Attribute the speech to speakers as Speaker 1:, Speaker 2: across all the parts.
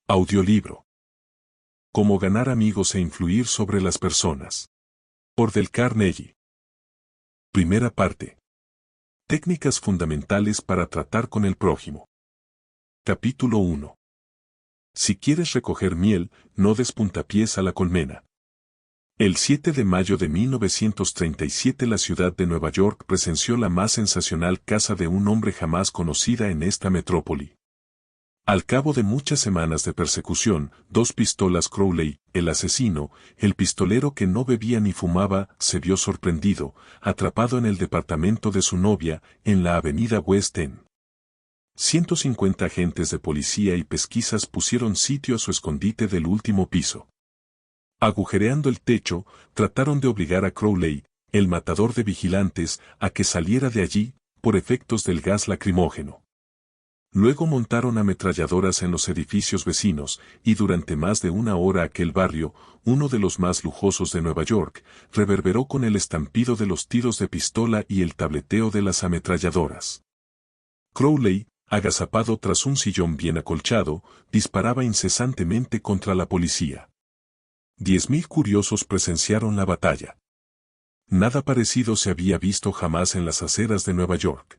Speaker 1: Audiolibro. Cómo ganar amigos e influir sobre las personas. Por Dale Carnegie. Primera parte. Técnicas fundamentales para tratar con el prójimo. Capítulo 1. Si quieres recoger miel, no des puntapiés a la colmena. El 7 de mayo de 1937 la ciudad de Nueva York presenció la más sensacional caza de un hombre jamás conocida en esta metrópoli. Al cabo de muchas semanas de persecución, dos pistolas Crowley, el asesino, el pistolero que no bebía ni fumaba, se vio sorprendido, atrapado en el departamento de su novia, en la avenida West End. 150 agentes de policía y pesquisas pusieron sitio a su escondite del último piso. Agujereando el techo, trataron de obligar a Crowley, el matador de vigilantes, a que saliera de allí, por efectos del gas lacrimógeno. Luego montaron ametralladoras en los edificios vecinos, y durante más de una hora aquel barrio, uno de los más lujosos de Nueva York, reverberó con el estampido de los tiros de pistola y el tableteo de las ametralladoras. Crowley, agazapado tras un sillón bien acolchado, disparaba incesantemente contra la policía. 10.000 curiosos presenciaron la batalla. Nada parecido se había visto jamás en las aceras de Nueva York.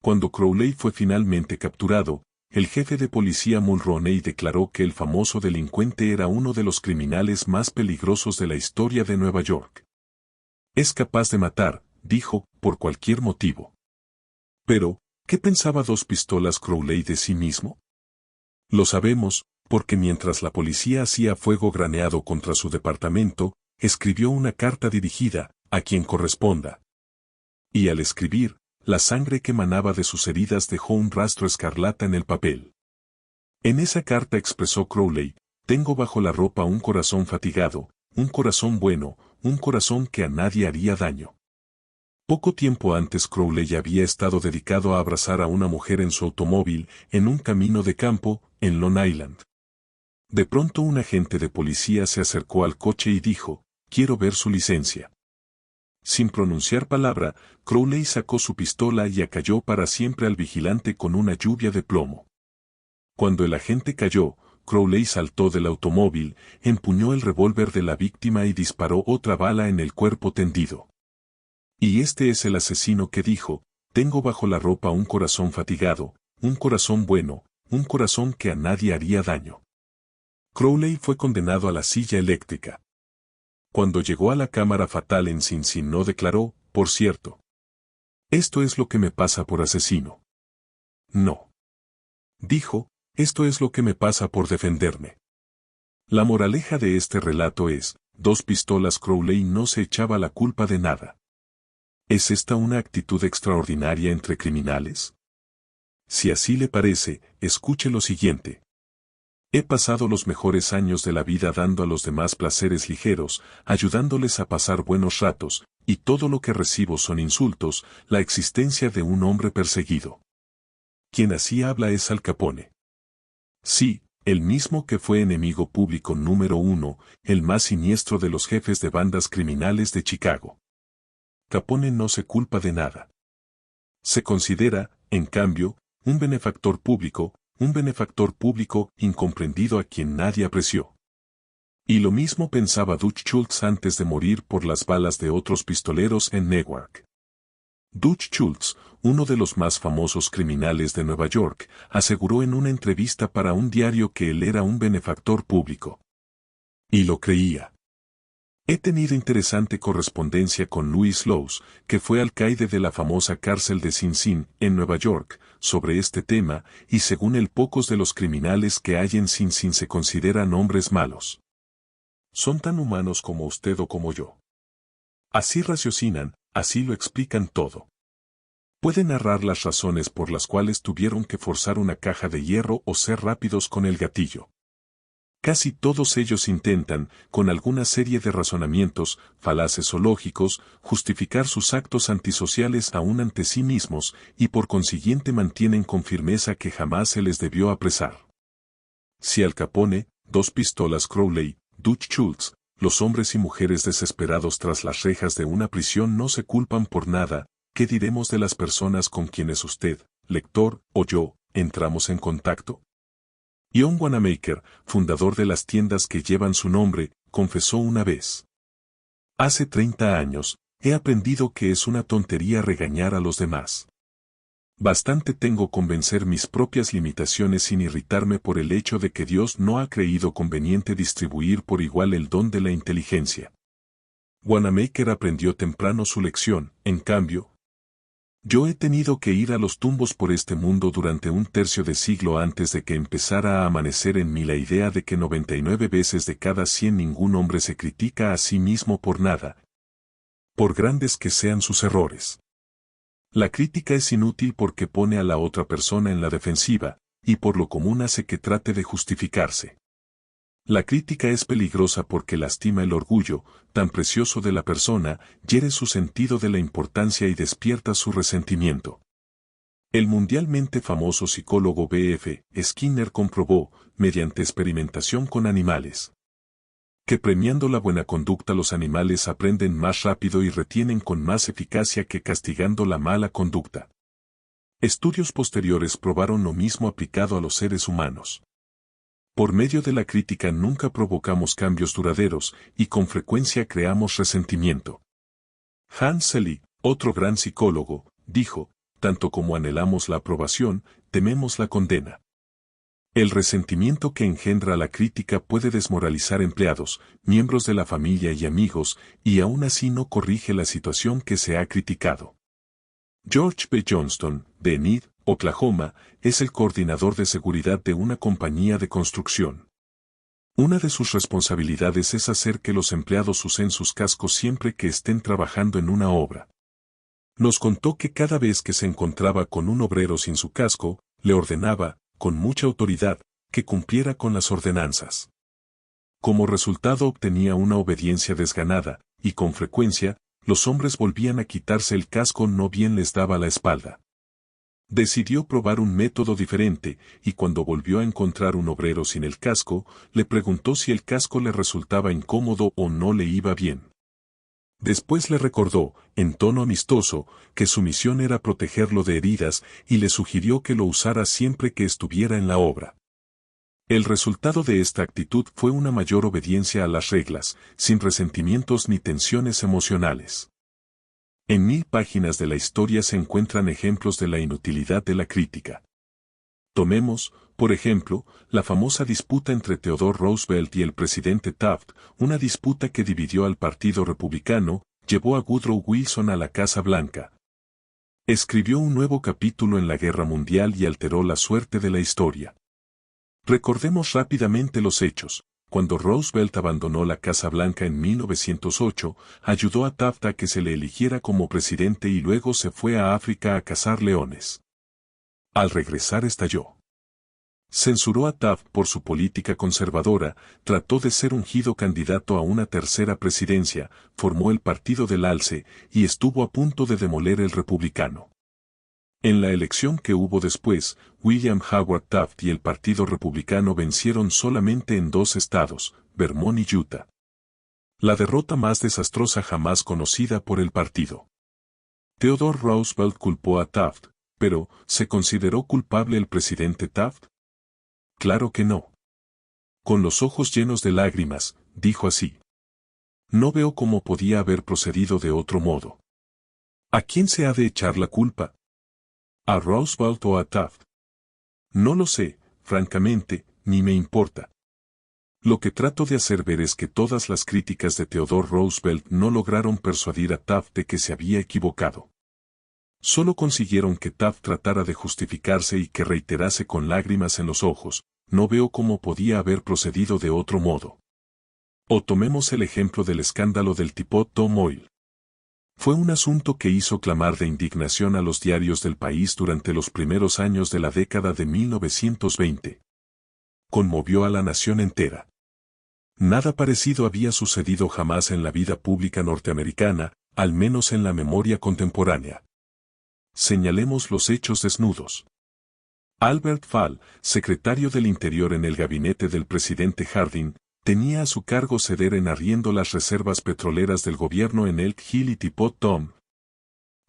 Speaker 1: Cuando Crowley fue finalmente capturado, el jefe de policía Mulroney declaró que el famoso delincuente era uno de los criminales más peligrosos de la historia de Nueva York. Es capaz de matar, dijo, por cualquier motivo. Pero, ¿qué pensaba dos pistolas Crowley de sí mismo? Lo sabemos, porque mientras la policía hacía fuego graneado contra su departamento, escribió una carta dirigida, a quien corresponda. Y al escribir, la sangre que manaba de sus heridas dejó un rastro escarlata en el papel. En esa carta expresó Crowley: tengo bajo la ropa un corazón fatigado, un corazón bueno, un corazón que a nadie haría daño. Poco tiempo antes Crowley había estado dedicado a abrazar a una mujer en su automóvil, en un camino de campo, en Long Island. De pronto un agente de policía se acercó al coche y dijo: quiero ver su licencia. Sin pronunciar palabra, Crowley sacó su pistola y acalló para siempre al vigilante con una lluvia de plomo. Cuando el agente cayó, Crowley saltó del automóvil, empuñó el revólver de la víctima y disparó otra bala en el cuerpo tendido. Y este es el asesino que dijo: tengo bajo la ropa un corazón fatigado, un corazón bueno, un corazón que a nadie haría daño. Crowley fue condenado a la silla eléctrica. Cuando llegó a la cámara fatal en Sing Sing no declaró: por cierto, esto es lo que me pasa por asesino. No. Dijo: esto es lo que me pasa por defenderme. La moraleja de este relato es: dos pistolas Crowley no se echaba la culpa de nada. ¿Es esta una actitud extraordinaria entre criminales? Si así le parece, escuche lo siguiente. He pasado los mejores años de la vida dando a los demás placeres ligeros, ayudándoles a pasar buenos ratos, y todo lo que recibo son insultos, la existencia de un hombre perseguido. Quien así habla es Al Capone. Sí, el mismo que fue enemigo público número 1, el más siniestro de los jefes de bandas criminales de Chicago. Capone no se culpa de nada. Se considera, en cambio, un benefactor público incomprendido a quien nadie apreció. Y lo mismo pensaba Dutch Schultz antes de morir por las balas de otros pistoleros en Newark. Dutch Schultz, uno de los más famosos criminales de Nueva York, aseguró en una entrevista para un diario que él era un benefactor público. Y lo creía. He tenido interesante correspondencia con Louis Lowes, que fue alcaide de la famosa cárcel de Sing Sing, en Nueva York, sobre este tema, y según él pocos de los criminales que hay en Sing Sing se consideran hombres malos. Son tan humanos como usted o como yo. Así raciocinan, así lo explican todo. Pueden narrar las razones por las cuales tuvieron que forzar una caja de hierro o ser rápidos con el gatillo. Casi todos ellos intentan, con alguna serie de razonamientos, falaces o lógicos, justificar sus actos antisociales aún ante sí mismos, y por consiguiente mantienen con firmeza que jamás se les debió apresar. Si Al Capone, dos pistolas Crowley, Dutch Schultz, los hombres y mujeres desesperados tras las rejas de una prisión no se culpan por nada, ¿qué diremos de las personas con quienes usted, lector, o yo, entramos en contacto? John Wanamaker, fundador de las tiendas que llevan su nombre, confesó una vez: hace 30 años, he aprendido que es una tontería regañar a los demás. Bastante tengo con vencer mis propias limitaciones sin irritarme por el hecho de que Dios no ha creído conveniente distribuir por igual el don de la inteligencia. Wanamaker aprendió temprano su lección, en cambio. Yo he tenido que ir a los tumbos por este mundo durante un tercio de siglo antes de que empezara a amanecer en mí la idea de que 99 veces de cada 100 ningún hombre se critica a sí mismo por nada, por grandes que sean sus errores. La crítica es inútil porque pone a la otra persona en la defensiva, y por lo común hace que trate de justificarse. La crítica es peligrosa porque lastima el orgullo, tan precioso de la persona, hiere su sentido de la importancia y despierta su resentimiento. El mundialmente famoso psicólogo B.F. Skinner comprobó, mediante experimentación con animales, que premiando la buena conducta los animales aprenden más rápido y retienen con más eficacia que castigando la mala conducta. Estudios posteriores probaron lo mismo aplicado a los seres humanos. Por medio de la crítica nunca provocamos cambios duraderos y con frecuencia creamos resentimiento. Hans Selye, otro gran psicólogo, dijo: tanto como anhelamos la aprobación, tememos la condena. El resentimiento que engendra la crítica puede desmoralizar empleados, miembros de la familia y amigos, y aún así no corrige la situación que se ha criticado. George B. Johnston, de Enid, Oklahoma, es el coordinador de seguridad de una compañía de construcción. Una de sus responsabilidades es hacer que los empleados usen sus cascos siempre que estén trabajando en una obra. Nos contó que cada vez que se encontraba con un obrero sin su casco, le ordenaba, con mucha autoridad, que cumpliera con las ordenanzas. Como resultado obtenía una obediencia desganada, y con frecuencia, los hombres volvían a quitarse el casco no bien les daba la espalda. Decidió probar un método diferente, y cuando volvió a encontrar un obrero sin el casco, le preguntó si el casco le resultaba incómodo o no le iba bien. Después le recordó, en tono amistoso, que su misión era protegerlo de heridas y le sugirió que lo usara siempre que estuviera en la obra. El resultado de esta actitud fue una mayor obediencia a las reglas, sin resentimientos ni tensiones emocionales. En 1000 páginas de la historia se encuentran ejemplos de la inutilidad de la crítica. Tomemos, por ejemplo, la famosa disputa entre Theodore Roosevelt y el presidente Taft, una disputa que dividió al Partido Republicano, llevó a Woodrow Wilson a la Casa Blanca. Escribió un nuevo capítulo en la Guerra Mundial y alteró la suerte de la historia. Recordemos rápidamente los hechos. Cuando Roosevelt abandonó la Casa Blanca en 1908, ayudó a Taft a que se le eligiera como presidente y luego se fue a África a cazar leones. Al regresar estalló. Censuró a Taft por su política conservadora, trató de ser ungido candidato a una tercera presidencia, formó el Partido del Alce y estuvo a punto de demoler el republicano. En la elección que hubo después, William Howard Taft y el Partido Republicano vencieron solamente en 2 estados, Vermont y Utah. La derrota más desastrosa jamás conocida por el partido. Theodore Roosevelt culpó a Taft, pero, ¿se consideró culpable el presidente Taft? Claro que no. Con los ojos llenos de lágrimas, dijo así: no veo cómo podía haber procedido de otro modo. ¿A quién se ha de echar la culpa? ¿A Roosevelt o a Taft? No lo sé, francamente, ni me importa. Lo que trato de hacer ver es que todas las críticas de Theodore Roosevelt no lograron persuadir a Taft de que se había equivocado. Solo consiguieron que Taft tratara de justificarse y que reiterase con lágrimas en los ojos: no veo cómo podía haber procedido de otro modo. O tomemos el ejemplo del escándalo del Teapot Tom Oil. Fue un asunto que hizo clamar de indignación a los diarios del país durante los primeros años de la década de 1920. Conmovió a la nación entera. Nada parecido había sucedido jamás en la vida pública norteamericana, al menos en la memoria contemporánea. Señalemos los hechos desnudos. Albert Fall, secretario del Interior en el gabinete del presidente Harding, tenía a su cargo ceder en arriendo las reservas petroleras del gobierno en Elk Hill y Teapot Tom.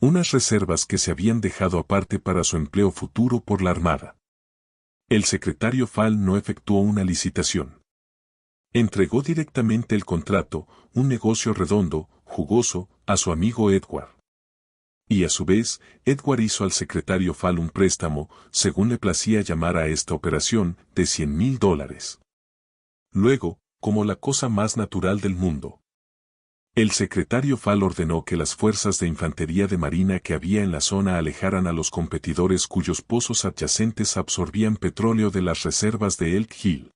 Speaker 1: Unas reservas que se habían dejado aparte para su empleo futuro por la Armada. El secretario Fall no efectuó una licitación. Entregó directamente el contrato, un negocio redondo, jugoso, a su amigo Edward. Y a su vez, Edward hizo al secretario Fall un préstamo, según le placía llamar a esta operación, de $100,000. Luego, como la cosa más natural del mundo, el secretario Fall ordenó que las fuerzas de infantería de marina que había en la zona alejaran a los competidores cuyos pozos adyacentes absorbían petróleo de las reservas de Elk Hill.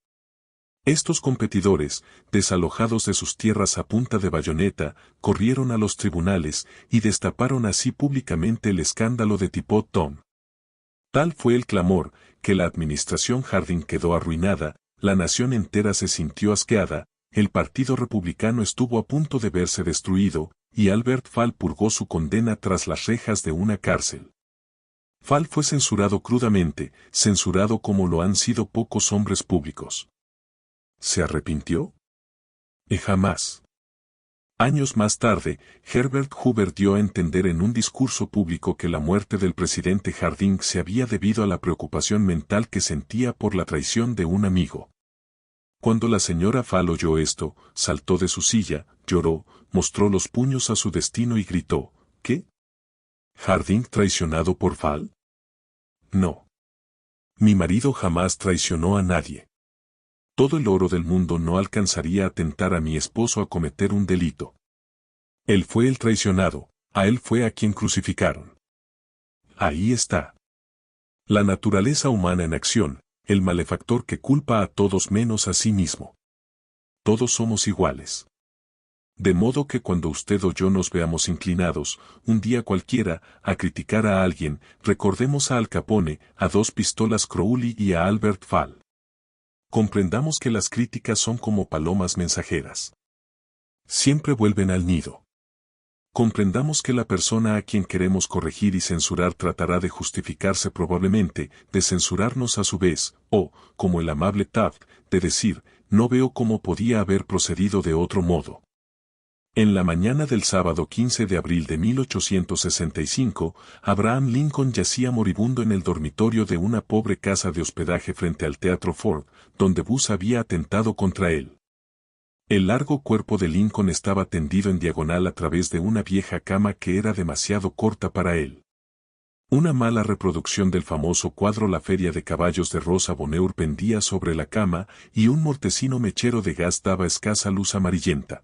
Speaker 1: Estos competidores, desalojados de sus tierras a punta de bayoneta, corrieron a los tribunales y destaparon así públicamente el escándalo de Teapot Tom. Tal fue el clamor, que la administración Harding quedó arruinada, la nación entera se sintió asqueada, el Partido Republicano estuvo a punto de verse destruido, y Albert Fall purgó su condena tras las rejas de una cárcel. Fall fue censurado crudamente, censurado como lo han sido pocos hombres públicos. ¿Se arrepintió? Jamás. Años más tarde, Herbert Hoover dio a entender en un discurso público que la muerte del presidente Harding se había debido a la preocupación mental que sentía por la traición de un amigo. Cuando la señora Fall oyó esto, saltó de su silla, lloró, mostró los puños a su destino y gritó, ¿qué? ¿Harding traicionado por Fall? No. Mi marido jamás traicionó a nadie. Todo el oro del mundo no alcanzaría a tentar a mi esposo a cometer un delito. Él fue el traicionado, a él fue a quien crucificaron. Ahí está. La naturaleza humana en acción, el malefactor que culpa a todos menos a sí mismo. Todos somos iguales. De modo que cuando usted o yo nos veamos inclinados, un día cualquiera, a criticar a alguien, recordemos a Al Capone, a Dos Pistolas Crowley y a Albert Fall. Comprendamos que las críticas son como palomas mensajeras. Siempre vuelven al nido. Comprendamos que la persona a quien queremos corregir y censurar tratará de justificarse probablemente, de censurarnos a su vez, o, como el amable Taft, de decir, no veo cómo podía haber procedido de otro modo. En la mañana del sábado 15 de abril de 1865, Abraham Lincoln yacía moribundo en el dormitorio de una pobre casa de hospedaje frente al Teatro Ford, donde Bus había atentado contra él. El largo cuerpo de Lincoln estaba tendido en diagonal a través de una vieja cama que era demasiado corta para él. Una mala reproducción del famoso cuadro La Feria de Caballos de Rosa Bonheur pendía sobre la cama y un mortecino mechero de gas daba escasa luz amarillenta.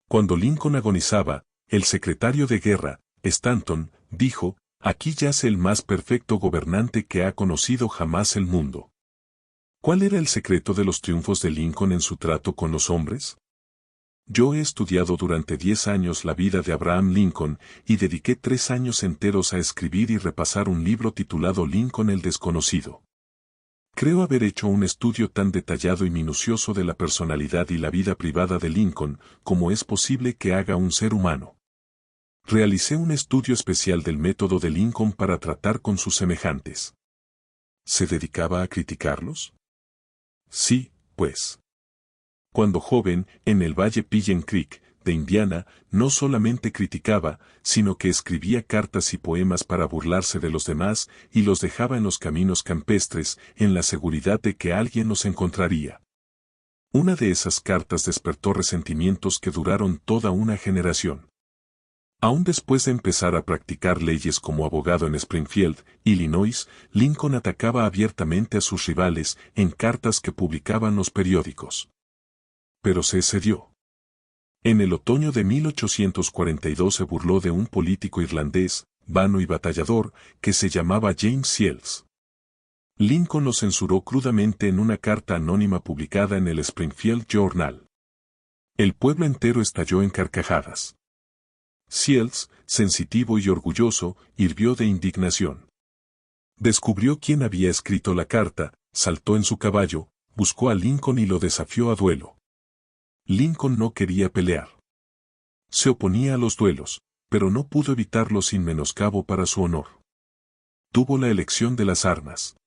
Speaker 1: Cuando Lincoln agonizaba, el secretario de guerra, Stanton, dijo, «Aquí yace el más perfecto gobernante que ha conocido jamás el mundo». ¿Cuál era el secreto de los triunfos de Lincoln en su trato con los hombres? Yo he estudiado durante 10 años la vida de Abraham Lincoln y dediqué 3 años enteros a escribir y repasar un libro titulado Lincoln el Desconocido. Creo haber hecho un estudio tan detallado y minucioso de la personalidad y la vida privada de Lincoln como es posible que haga un ser humano. Realicé un estudio especial del método de Lincoln para tratar con sus semejantes. ¿Se dedicaba a criticarlos? Sí, pues. Cuando joven, en el Valle Pillen Creek, de Indiana, no solamente criticaba, sino que escribía cartas y poemas para burlarse de los demás y los dejaba en los caminos campestres, en la seguridad de que alguien los encontraría. Una de esas cartas despertó resentimientos que duraron toda una generación. Aún después de empezar a practicar leyes como abogado en Springfield, Illinois, Lincoln atacaba abiertamente a sus rivales en cartas que publicaban los periódicos. Pero se excedió. En el otoño de 1842 se burló de un político irlandés, vano y batallador, que se llamaba James Shields. Lincoln lo censuró crudamente en una carta anónima publicada en el Springfield Journal. El pueblo entero estalló en carcajadas. Shields, sensitivo y orgulloso, hirvió de indignación. Descubrió quién había escrito la carta, saltó en su caballo, buscó a Lincoln y lo desafió a duelo. Lincoln no quería pelear. Se oponía a los duelos, pero no pudo evitarlo sin menoscabo para su honor. Tuvo la elección de las armas.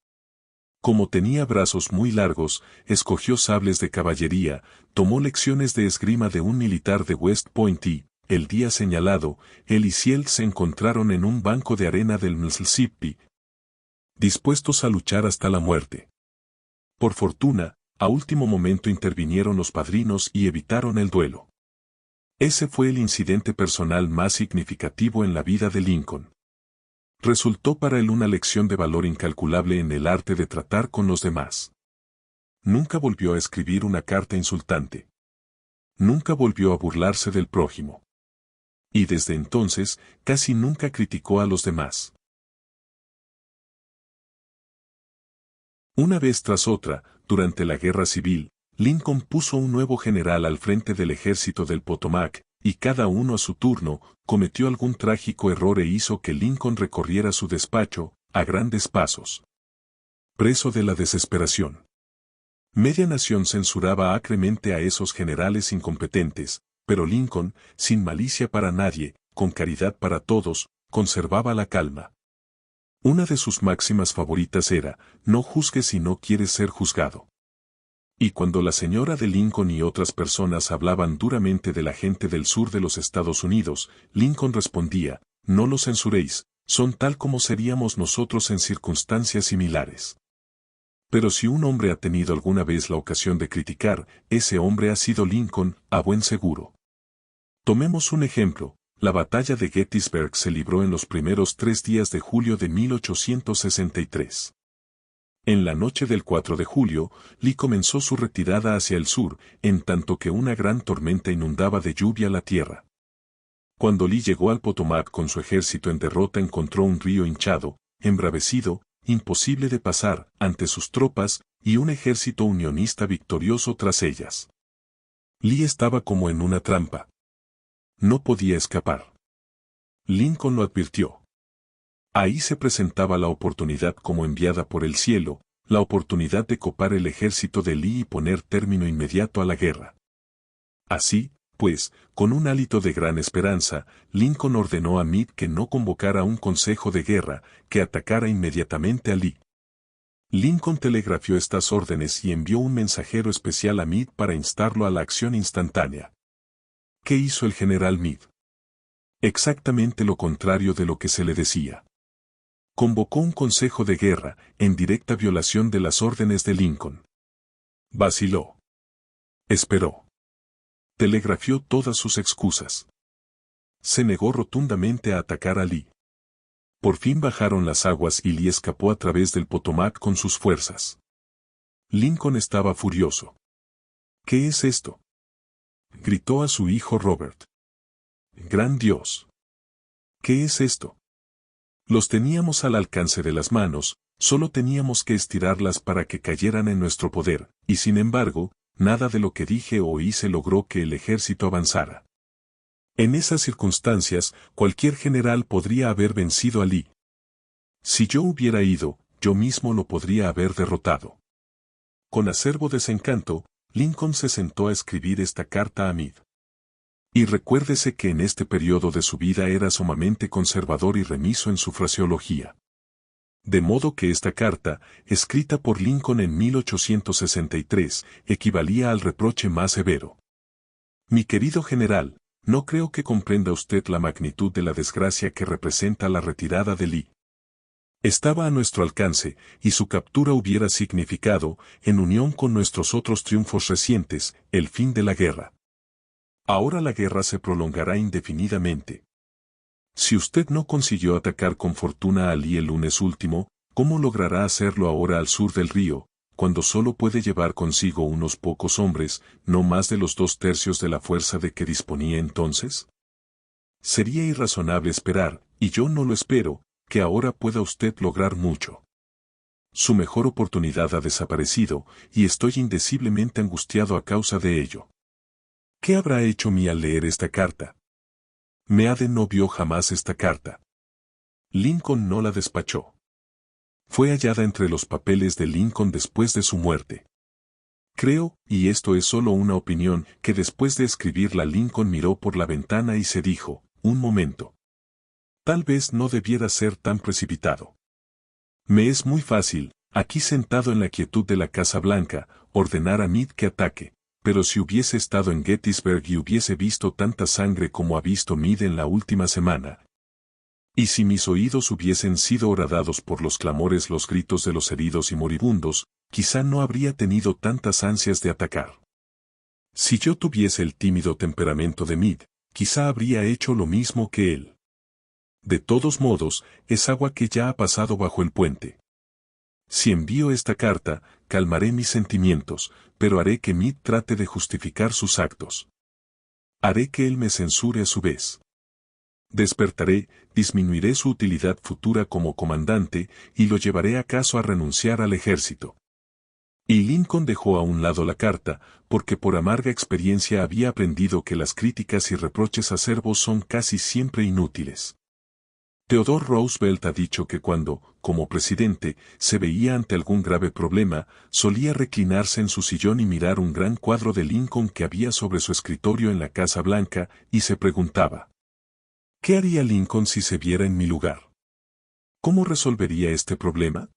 Speaker 1: Como tenía brazos muy largos, escogió sables de caballería, tomó lecciones de esgrima de un militar de West Point y, el día señalado, él y Shields se encontraron en un banco de arena del Mississippi. dispuestos a luchar hasta la muerte. Por fortuna, a último momento intervinieron los padrinos y evitaron el duelo. Ese fue el incidente personal más significativo en la vida de Lincoln. Resultó para él una lección de valor incalculable en el arte de tratar con los demás. Nunca volvió a escribir una carta insultante. Nunca volvió a burlarse del prójimo. Y desde entonces, casi nunca criticó a los demás. Una vez tras otra, durante la Guerra Civil, Lincoln puso un nuevo general al frente del ejército del Potomac, y cada uno a su turno, cometió algún trágico error e hizo que Lincoln recorriera su despacho, a grandes pasos. Preso de la desesperación. Media nación censuraba acremente a esos generales incompetentes, pero Lincoln, sin malicia para nadie, con caridad para todos, conservaba la calma. Una de sus máximas favoritas era, no juzgues si no quieres ser juzgado. Y cuando la señora de Lincoln y otras personas hablaban duramente de la gente del sur de los Estados Unidos, Lincoln respondía, no los censuréis, son tal como seríamos nosotros en circunstancias similares. Pero si un hombre ha tenido alguna vez la ocasión de criticar, ese hombre ha sido Lincoln, a buen seguro. Tomemos un ejemplo. La batalla de Gettysburg se libró en los primeros 3 días de julio de 1863. En la noche del 4 de julio, Lee comenzó su retirada hacia el sur, en tanto que una gran tormenta inundaba de lluvia la tierra. Cuando Lee llegó al Potomac con su ejército en derrota encontró un río hinchado, embravecido, imposible de pasar, ante sus tropas, y un ejército unionista victorioso tras ellas. Lee estaba como en una trampa. No podía escapar. Lincoln lo advirtió. Ahí se presentaba la oportunidad como enviada por el cielo, la oportunidad de copar el ejército de Lee y poner término inmediato a la guerra. Así, pues, con un hálito de gran esperanza, Lincoln ordenó a Meade que no convocara un consejo de guerra, que atacara inmediatamente a Lee. Lincoln telegrafió estas órdenes y envió un mensajero especial a Meade para instarlo a la acción instantánea. ¿Qué hizo el general Meade? Exactamente lo contrario de lo que se le decía. Convocó un consejo de guerra, en directa violación de las órdenes de Lincoln. Vaciló. Esperó. Telegrafió todas sus excusas. Se negó rotundamente a atacar a Lee. Por fin bajaron las aguas y Lee escapó a través del Potomac con sus fuerzas. Lincoln estaba furioso. ¿Qué es esto?, gritó a su hijo Robert. ¡Gran Dios! ¿Qué es esto? Los teníamos al alcance de las manos, solo teníamos que estirarlas para que cayeran en nuestro poder, y sin embargo, nada de lo que dije o hice logró que el ejército avanzara. En esas circunstancias, cualquier general podría haber vencido a Lee. Si yo hubiera ido, yo mismo lo podría haber derrotado. Con acerbo desencanto, Lincoln se sentó a escribir esta carta a Meade. Y recuérdese que en este periodo de su vida era sumamente conservador y remiso en su fraseología. De modo que esta carta, escrita por Lincoln en 1863, equivalía al reproche más severo. Mi querido general, no creo que comprenda usted la magnitud de la desgracia que representa la retirada de Lee. Estaba a nuestro alcance, y su captura hubiera significado, en unión con nuestros otros triunfos recientes, el fin de la guerra. Ahora la guerra se prolongará indefinidamente. Si usted no consiguió atacar con fortuna a Lee el lunes último, ¿cómo logrará hacerlo ahora al sur del río, cuando solo puede llevar consigo unos pocos hombres, no más de los 2/3 de la fuerza de que disponía entonces? Sería irrazonable esperar, y yo no lo espero, que ahora pueda usted lograr mucho. Su mejor oportunidad ha desaparecido, y estoy indeciblemente angustiado a causa de ello. ¿Qué habrá hecho Meade al leer esta carta? Meade no vio jamás esta carta. Lincoln no la despachó. Fue hallada entre los papeles de Lincoln después de su muerte. Creo, y esto es solo una opinión, que después de escribirla Lincoln miró por la ventana y se dijo, un momento. Tal vez no debiera ser tan precipitado. Me es muy fácil, aquí sentado en la quietud de la Casa Blanca, ordenar a Meade que ataque, pero si hubiese estado en Gettysburg y hubiese visto tanta sangre como ha visto Meade en la última semana. Y si mis oídos hubiesen sido horadados por los clamores, los gritos de los heridos y moribundos, quizá no habría tenido tantas ansias de atacar. Si yo tuviese el tímido temperamento de Meade, quizá habría hecho lo mismo que él. De todos modos, es agua que ya ha pasado bajo el puente. Si envío esta carta, calmaré mis sentimientos, pero haré que Meade trate de justificar sus actos. Haré que él me censure a su vez. Despertaré, disminuiré su utilidad futura como comandante, y lo llevaré acaso a renunciar al ejército. Y Lincoln dejó a un lado la carta, porque por amarga experiencia había aprendido que las críticas y reproches acerbos son casi siempre inútiles. Theodore Roosevelt ha dicho que cuando, como presidente, se veía ante algún grave problema, solía reclinarse en su sillón y mirar un gran cuadro de Lincoln que había sobre su escritorio en la Casa Blanca, y se preguntaba: ¿qué haría Lincoln si se viera en mi lugar? ¿Cómo resolvería este problema?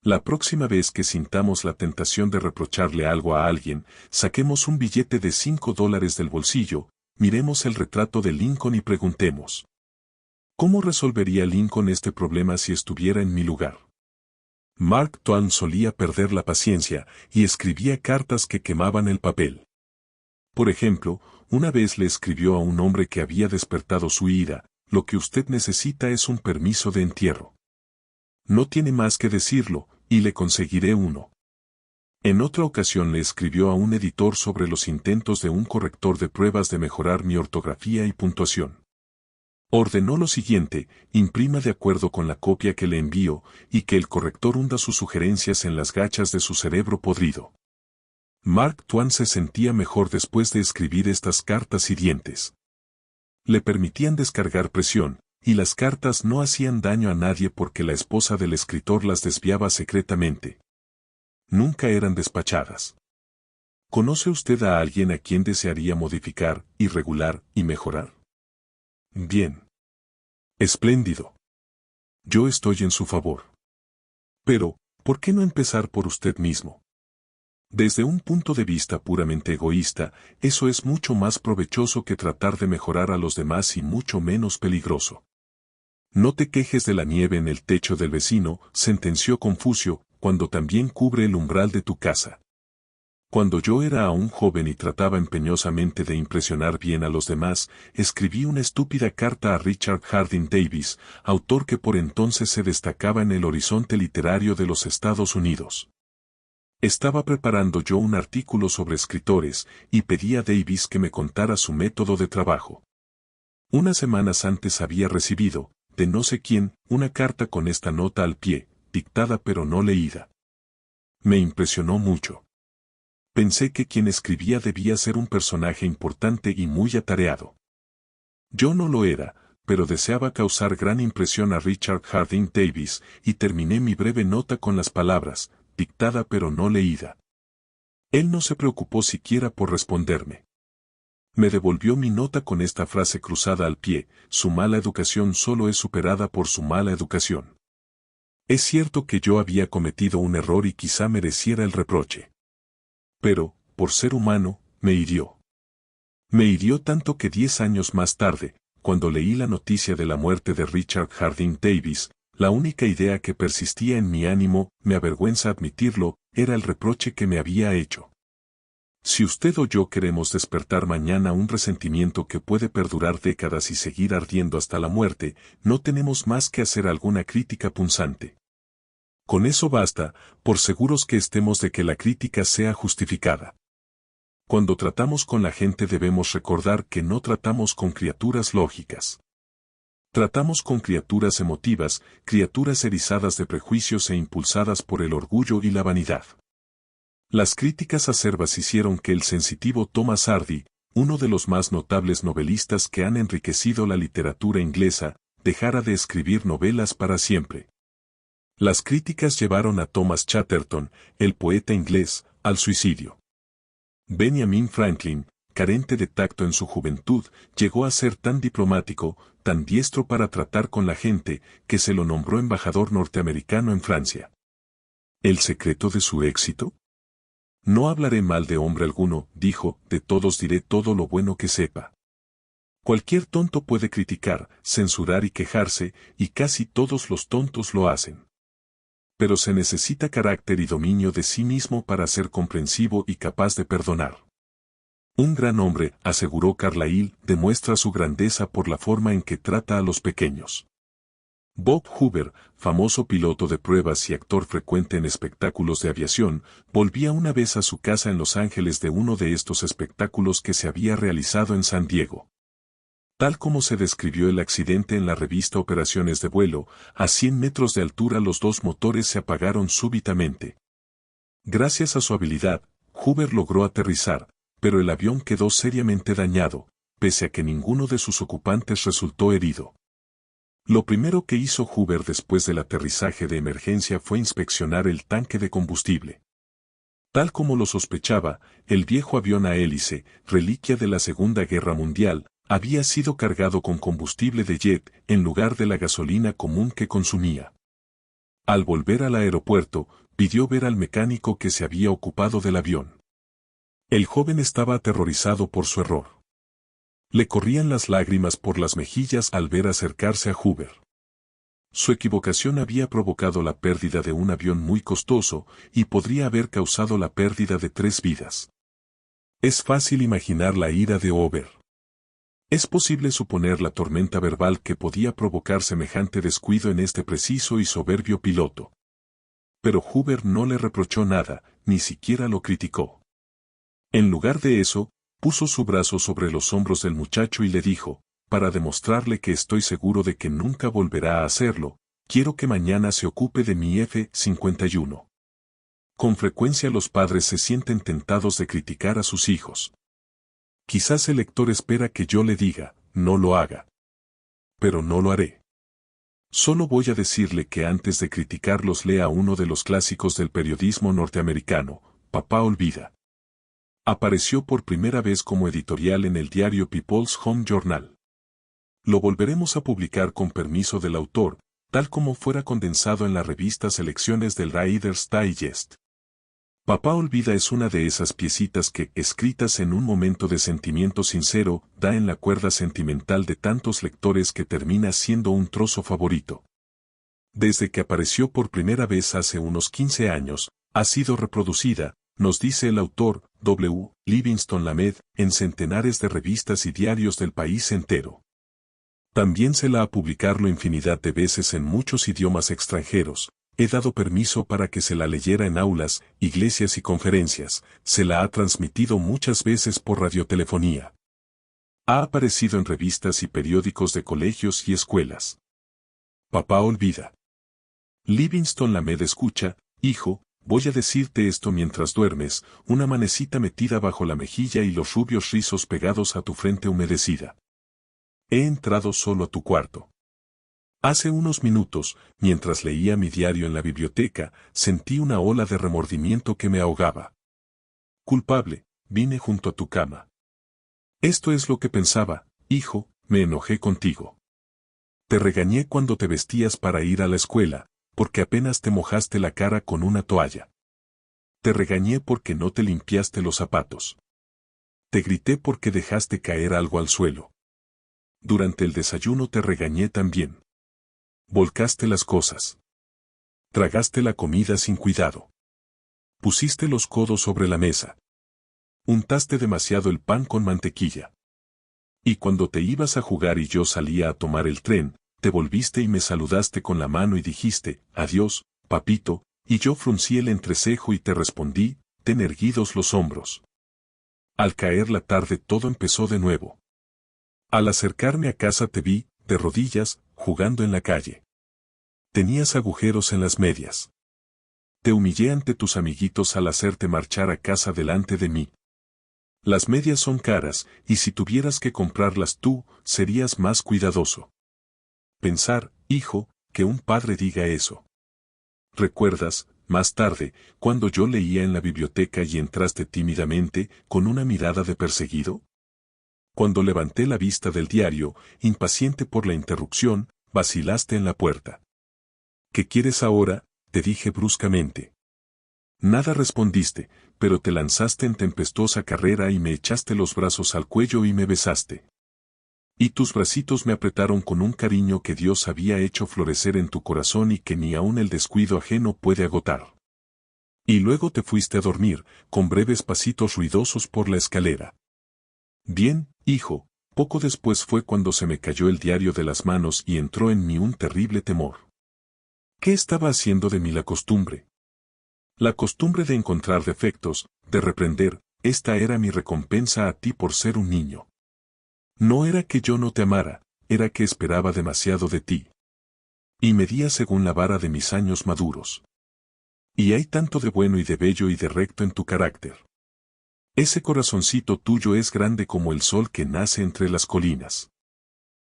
Speaker 1: La próxima vez que sintamos la tentación de reprocharle algo a alguien, saquemos un billete de $5 del bolsillo, miremos el retrato de Lincoln y preguntemos: ¿cómo resolvería Lincoln este problema si estuviera en mi lugar? Mark Twain solía perder la paciencia y escribía cartas que quemaban el papel. Por ejemplo, una vez le escribió a un hombre que había despertado su ira: lo que usted necesita es un permiso de entierro. No tiene más que decirlo, y le conseguiré uno. En otra ocasión le escribió a un editor sobre los intentos de un corrector de pruebas de mejorar mi ortografía y puntuación. Ordenó lo siguiente: imprima de acuerdo con la copia que le envío, y que el corrector hunda sus sugerencias en las gachas de su cerebro podrido. Mark Twain se sentía mejor después de escribir estas cartas hirientes. Le permitían descargar presión, y las cartas no hacían daño a nadie porque la esposa del escritor las desviaba secretamente. Nunca eran despachadas. ¿Conoce usted a alguien a quien desearía modificar, y regular, y mejorar? Bien. Espléndido. Yo estoy en su favor. Pero, ¿por qué no empezar por usted mismo? Desde un punto de vista puramente egoísta, eso es mucho más provechoso que tratar de mejorar a los demás y mucho menos peligroso. No te quejes de la nieve en el techo del vecino, sentenció Confucio, cuando también cubre el umbral de tu casa. Cuando yo era aún joven y trataba empeñosamente de impresionar bien a los demás, escribí una estúpida carta a Richard Harding Davis, autor que por entonces se destacaba en el horizonte literario de los Estados Unidos. Estaba preparando yo un artículo sobre escritores, y pedí a Davis que me contara su método de trabajo. Unas semanas antes había recibido, de no sé quién, una carta con esta nota al pie, dictada pero no leída. Me impresionó mucho. Pensé que quien escribía debía ser un personaje importante y muy atareado. Yo no lo era, pero deseaba causar gran impresión a Richard Harding Davis, y terminé mi breve nota con las palabras: dictada pero no leída. Él no se preocupó siquiera por responderme. Me devolvió mi nota con esta frase cruzada al pie: su mala educación solo es superada por su mala educación. Es cierto que yo había cometido un error y quizá mereciera el reproche. Pero, por ser humano, me hirió. Me hirió tanto que 10 años más tarde, cuando leí la noticia de la muerte de Richard Harding Davis, la única idea que persistía en mi ánimo, me avergüenza admitirlo, era el reproche que me había hecho. Si usted o yo queremos despertar mañana un resentimiento que puede perdurar décadas y seguir ardiendo hasta la muerte, no tenemos más que hacer alguna crítica punzante. Con eso basta, por seguros que estemos de que la crítica sea justificada. Cuando tratamos con la gente debemos recordar que no tratamos con criaturas lógicas. Tratamos con criaturas emotivas, criaturas erizadas de prejuicios e impulsadas por el orgullo y la vanidad. Las críticas acerbas hicieron que el sensitivo Thomas Hardy, uno de los más notables novelistas que han enriquecido la literatura inglesa, dejara de escribir novelas para siempre. Las críticas llevaron a Thomas Chatterton, el poeta inglés, al suicidio. Benjamin Franklin, carente de tacto en su juventud, llegó a ser tan diplomático, tan diestro para tratar con la gente, que se lo nombró embajador norteamericano en Francia. ¿El secreto de su éxito? No hablaré mal de hombre alguno, dijo, de todos diré todo lo bueno que sepa. Cualquier tonto puede criticar, censurar y quejarse, y casi todos los tontos lo hacen. Pero se necesita carácter y dominio de sí mismo para ser comprensivo y capaz de perdonar. Un gran hombre, aseguró Carlyle, demuestra su grandeza por la forma en que trata a los pequeños. Bob Hoover, famoso piloto de pruebas y actor frecuente en espectáculos de aviación, volvía una vez a su casa en Los Ángeles de uno de estos espectáculos que se había realizado en San Diego. Tal como se describió el accidente en la revista Operaciones de vuelo, a 100 metros de altura los dos motores se apagaron súbitamente. Gracias a su habilidad, Hoover logró aterrizar, pero el avión quedó seriamente dañado, pese a que ninguno de sus ocupantes resultó herido. Lo primero que hizo Hoover después del aterrizaje de emergencia fue inspeccionar el tanque de combustible. Tal como lo sospechaba, el viejo avión a hélice, reliquia de la Segunda Guerra Mundial, había sido cargado con combustible de jet en lugar de la gasolina común que consumía. Al volver al aeropuerto, pidió ver al mecánico que se había ocupado del avión. El joven estaba aterrorizado por su error. Le corrían las lágrimas por las mejillas al ver acercarse a Hoover. Su equivocación había provocado la pérdida de un avión muy costoso y podría haber causado la pérdida de 3 vidas. Es fácil imaginar la ira de Hoover. Es posible suponer la tormenta verbal que podía provocar semejante descuido en este preciso y soberbio piloto. Pero Hoover no le reprochó nada, ni siquiera lo criticó. En lugar de eso, puso su brazo sobre los hombros del muchacho y le dijo, para demostrarle que estoy seguro de que nunca volverá a hacerlo, quiero que mañana se ocupe de mi F-51. Con frecuencia los padres se sienten tentados de criticar a sus hijos. Quizás el lector espera que yo le diga, no lo haga. Pero no lo haré. Solo voy a decirle que antes de criticarlos lea uno de los clásicos del periodismo norteamericano, Papá Olvida. Apareció por primera vez como editorial en el diario People's Home Journal. Lo volveremos a publicar con permiso del autor, tal como fuera condensado en la revista Selecciones del Reader's Digest. Papá Olvida es una de esas piecitas que, escritas en un momento de sentimiento sincero, da en la cuerda sentimental de tantos lectores que termina siendo un trozo favorito. Desde que apareció por primera vez hace unos 15 años, ha sido reproducida, nos dice el autor, W. Livingston Lamed, en centenares de revistas y diarios del país entero. También se la ha publicado infinidad de veces en muchos idiomas extranjeros. He dado permiso para que se la leyera en aulas, iglesias y conferencias, se la ha transmitido muchas veces por radiotelefonía. Ha aparecido en revistas y periódicos de colegios y escuelas. Papá Olvida. Livingston Lamed escucha, hijo, voy a decirte esto mientras duermes, una manecita metida bajo la mejilla y los rubios rizos pegados a tu frente humedecida. He entrado solo a tu cuarto. Hace unos minutos, mientras leía mi diario en la biblioteca, sentí una ola de remordimiento que me ahogaba. Culpable, vine junto a tu cama. Esto es lo que pensaba, hijo, me enojé contigo. Te regañé cuando te vestías para ir a la escuela, porque apenas te mojaste la cara con una toalla. Te regañé porque no te limpiaste los zapatos. Te grité porque dejaste caer algo al suelo. Durante el desayuno te regañé también. Volcaste las cosas. Tragaste la comida sin cuidado. Pusiste los codos sobre la mesa. Untaste demasiado el pan con mantequilla. Y cuando te ibas a jugar y yo salía a tomar el tren, te volviste y me saludaste con la mano y dijiste, adiós, papito, y yo fruncí el entrecejo y te respondí, ten erguidos los hombros. Al caer la tarde todo empezó de nuevo. Al acercarme a casa te vi, de rodillas, jugando en la calle. Tenías agujeros en las medias. Te humillé ante tus amiguitos al hacerte marchar a casa delante de mí. Las medias son caras, y si tuvieras que comprarlas tú, serías más cuidadoso. Pensar, hijo, que un padre diga eso. ¿Recuerdas, más tarde, cuando yo leía en la biblioteca y entraste tímidamente, con una mirada de perseguido? Cuando levanté la vista del diario, impaciente por la interrupción, vacilaste en la puerta. ¿Qué quieres ahora?, te dije bruscamente. Nada respondiste, pero te lanzaste en tempestuosa carrera y me echaste los brazos al cuello y me besaste. Y tus bracitos me apretaron con un cariño que Dios había hecho florecer en tu corazón y que ni aun el descuido ajeno puede agotar. Y luego te fuiste a dormir, con breves pasitos ruidosos por la escalera. Bien, hijo, poco después fue cuando se me cayó el diario de las manos y entró en mí un terrible temor. ¿Qué estaba haciendo de mí la costumbre? La costumbre de encontrar defectos, de reprender, esta era mi recompensa a ti por ser un niño. No era que yo no te amara, era que esperaba demasiado de ti. Y medía según la vara de mis años maduros. Y hay tanto de bueno y de bello y de recto en tu carácter. Ese corazoncito tuyo es grande como el sol que nace entre las colinas.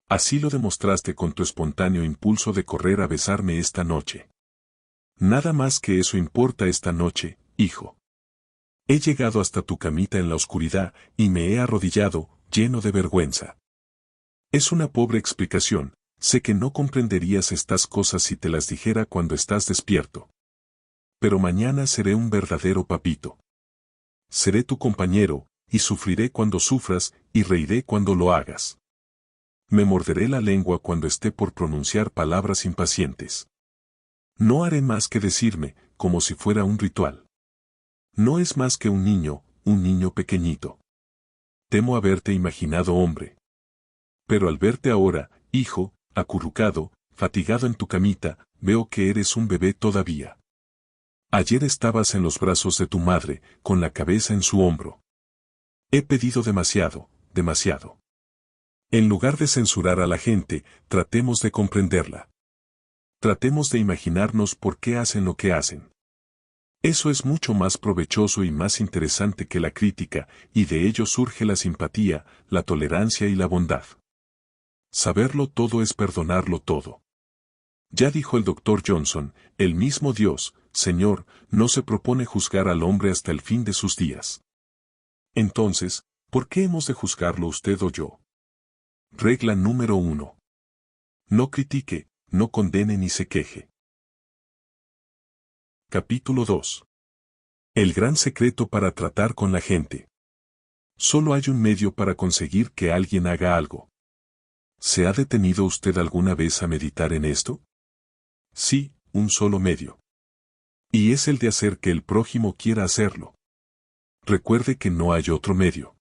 Speaker 1: Así lo demostraste con tu espontáneo impulso de correr a besarme esta noche. Nada más que eso importa esta noche, hijo. He llegado hasta tu camita en la oscuridad y me he arrodillado, lleno de vergüenza. Es una pobre explicación, sé que no comprenderías estas cosas si te las dijera cuando estás despierto. Pero mañana seré un verdadero papito. Seré tu compañero, y sufriré cuando sufras, y reiré cuando lo hagas. Me morderé la lengua cuando esté por pronunciar palabras impacientes. No haré más que decirme, como si fuera un ritual. No es más que un niño pequeñito. Temo haberte imaginado hombre. Pero al verte ahora, hijo, acurrucado, fatigado en tu camita, veo que eres un bebé todavía. Ayer estabas en los brazos de tu madre, con la cabeza en su hombro. He pedido demasiado, demasiado. En lugar de censurar a la gente, tratemos de comprenderla. Tratemos de imaginarnos por qué hacen lo que hacen. Eso es mucho más provechoso y más interesante que la crítica, y de ello surge la simpatía, la tolerancia y la bondad. Saberlo todo es perdonarlo todo. Ya dijo el doctor Johnson, el mismo Dios, Señor, no se propone juzgar al hombre hasta el fin de sus días. Entonces, ¿por qué hemos de juzgarlo usted o yo? Regla número 1. No critique, no condene ni se queje. Capítulo 2. El gran secreto para tratar con la gente. Solo hay un medio para conseguir que alguien haga algo. ¿Se ha detenido usted alguna vez a meditar en esto? Sí, un solo medio. Y es el de hacer que el prójimo quiera hacerlo. Recuerde que no hay otro medio.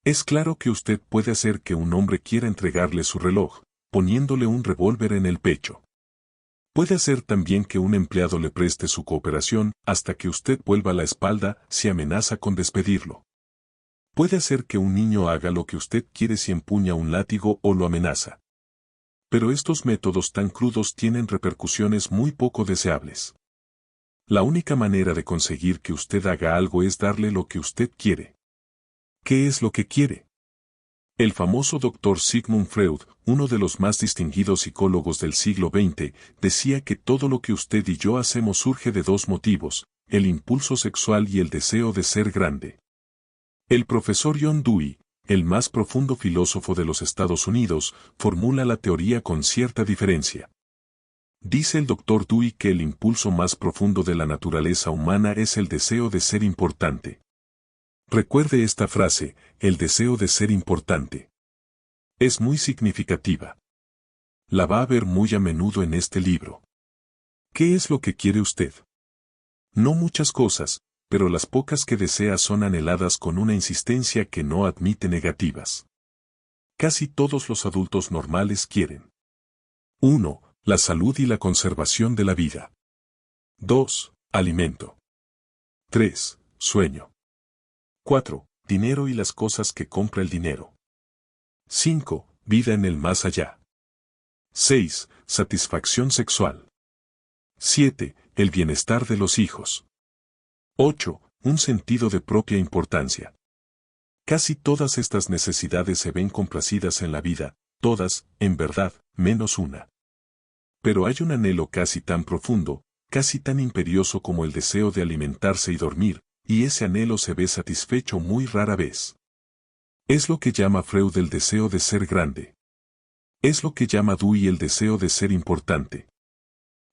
Speaker 1: Es claro que usted puede hacer que un hombre quiera entregarle su reloj, poniéndole un revólver en el pecho. Puede hacer también que un empleado le preste su cooperación hasta que usted vuelva la espalda si amenaza con despedirlo. Puede hacer que un niño haga lo que usted quiere si empuña un látigo o lo amenaza. Pero estos métodos tan crudos tienen repercusiones muy poco deseables. La única manera de conseguir que usted haga algo es darle lo que usted quiere. ¿Qué es lo que quiere? El famoso doctor Sigmund Freud, uno de los más distinguidos psicólogos del siglo XX, decía que todo lo que usted y yo hacemos surge de dos motivos, el impulso sexual y el deseo de ser grande. El profesor John Dewey, el más profundo filósofo de los Estados Unidos, formula la teoría con cierta diferencia. Dice el doctor Dewey que el impulso más profundo de la naturaleza humana es el deseo de ser importante. Recuerde esta frase, el deseo de ser importante. Es muy significativa. La va a ver muy a menudo en este libro. ¿Qué es lo que quiere usted? No muchas cosas, pero las pocas que desea son anheladas con una insistencia que no admite negativas. Casi todos los adultos normales quieren. 1. La salud y la conservación de la vida. 2. Alimento. 3. Sueño. 4. Dinero y las cosas que compra el dinero. 5. Vida en el más allá. 6. Satisfacción sexual. 7. El bienestar de los hijos. 8. Un sentido de propia importancia. Casi todas estas necesidades se ven complacidas en la vida, todas, en verdad, menos una. Pero hay un anhelo casi tan profundo, casi tan imperioso como el deseo de alimentarse y dormir, y ese anhelo se ve satisfecho muy rara vez. Es lo que llama Freud el deseo de ser grande. Es lo que llama Dewey el deseo de ser importante.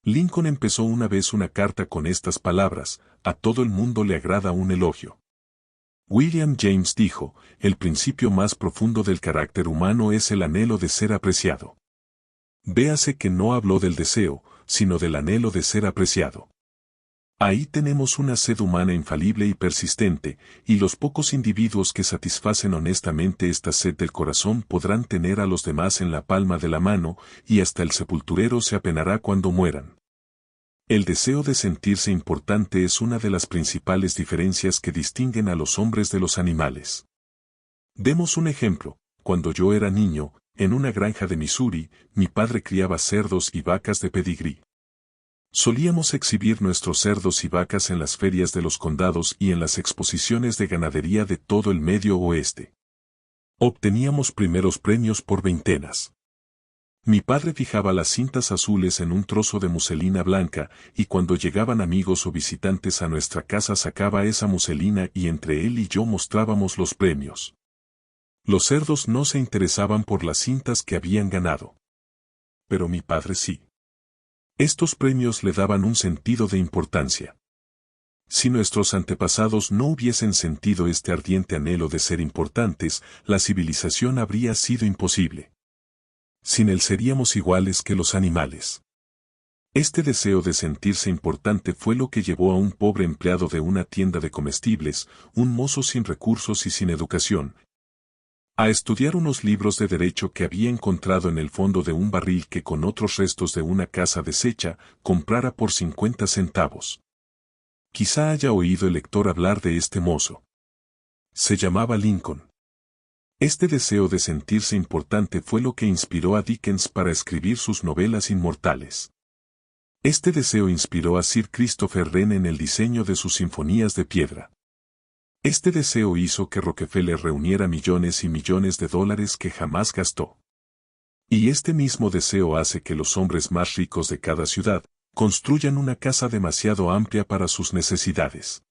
Speaker 1: Lincoln empezó una vez una carta con estas palabras, a todo el mundo le agrada un elogio. William James dijo, el principio más profundo del carácter humano es el anhelo de ser apreciado. Véase que no habló del deseo, sino del anhelo de ser apreciado. Ahí tenemos una sed humana infalible y persistente, y los pocos individuos que satisfacen honestamente esta sed del corazón podrán tener a los demás en la palma de la mano, y hasta el sepulturero se apenará cuando mueran. El deseo de sentirse importante es una de las principales diferencias que distinguen a los hombres de los animales. Demos un ejemplo. Cuando yo era niño, en una granja de Missouri, mi padre criaba cerdos y vacas de pedigrí. Solíamos exhibir nuestros cerdos y vacas en las ferias de los condados y en las exposiciones de ganadería de todo el Medio Oeste. Obteníamos primeros premios por veintenas. Mi padre fijaba las cintas azules en un trozo de muselina blanca, y cuando llegaban amigos o visitantes a nuestra casa sacaba esa muselina y entre él y yo mostrábamos los premios. Los cerdos no se interesaban por las cintas que habían ganado. Pero mi padre sí. Estos premios le daban un sentido de importancia. Si nuestros antepasados no hubiesen sentido este ardiente anhelo de ser importantes, la civilización habría sido imposible. Sin él seríamos iguales que los animales. Este deseo de sentirse importante fue lo que llevó a un pobre empleado de una tienda de comestibles, un mozo sin recursos y sin educación, a estudiar unos libros de derecho que había encontrado en el fondo de un barril que con otros restos de una casa deshecha, comprara por 50 centavos. Quizá haya oído el lector hablar de este mozo. Se llamaba Lincoln. Este deseo de sentirse importante fue lo que inspiró a Dickens para escribir sus novelas inmortales. Este deseo inspiró a Sir Christopher Wren en el diseño de sus sinfonías de piedra. Este deseo hizo que Rockefeller reuniera millones y millones de dólares que jamás gastó. Y este mismo deseo hace que los hombres más ricos de cada ciudad construyan una casa demasiado amplia para sus necesidades.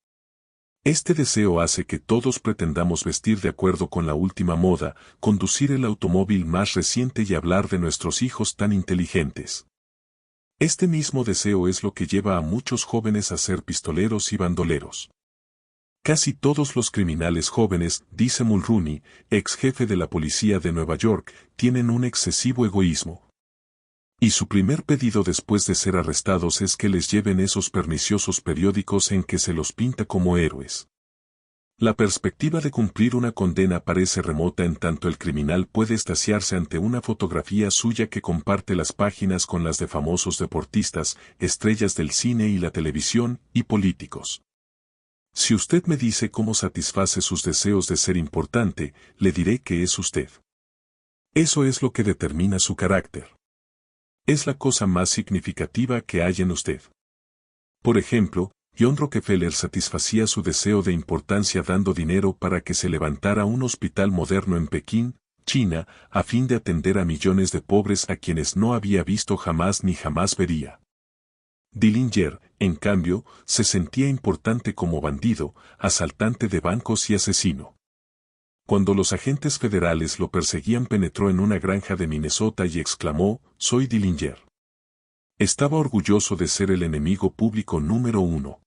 Speaker 1: Este deseo hace que todos pretendamos vestir de acuerdo con la última moda, conducir el automóvil más reciente y hablar de nuestros hijos tan inteligentes. Este mismo deseo es lo que lleva a muchos jóvenes a ser pistoleros y bandoleros. Casi todos los criminales jóvenes, dice Mulrooney, ex jefe de la policía de Nueva York, tienen un excesivo egoísmo. Y su primer pedido después de ser arrestados es que les lleven esos perniciosos periódicos en que se los pinta como héroes. La perspectiva de cumplir una condena parece remota en tanto el criminal puede extasiarse ante una fotografía suya que comparte las páginas con las de famosos deportistas, estrellas del cine y la televisión, y políticos. Si usted me dice cómo satisface sus deseos de ser importante, le diré que es usted. Eso es lo que determina su carácter. Es la cosa más significativa que hay en usted. Por ejemplo, John Rockefeller satisfacía su deseo de importancia dando dinero para que se levantara un hospital moderno en Pekín, China, a fin de atender a millones de pobres a quienes no había visto jamás ni jamás vería. Dillinger, en cambio, se sentía importante como bandido, asaltante de bancos y asesino. Cuando los agentes federales lo perseguían penetró en una granja de Minnesota y exclamó, «Soy Dillinger». Estaba orgulloso de ser el enemigo público número 1.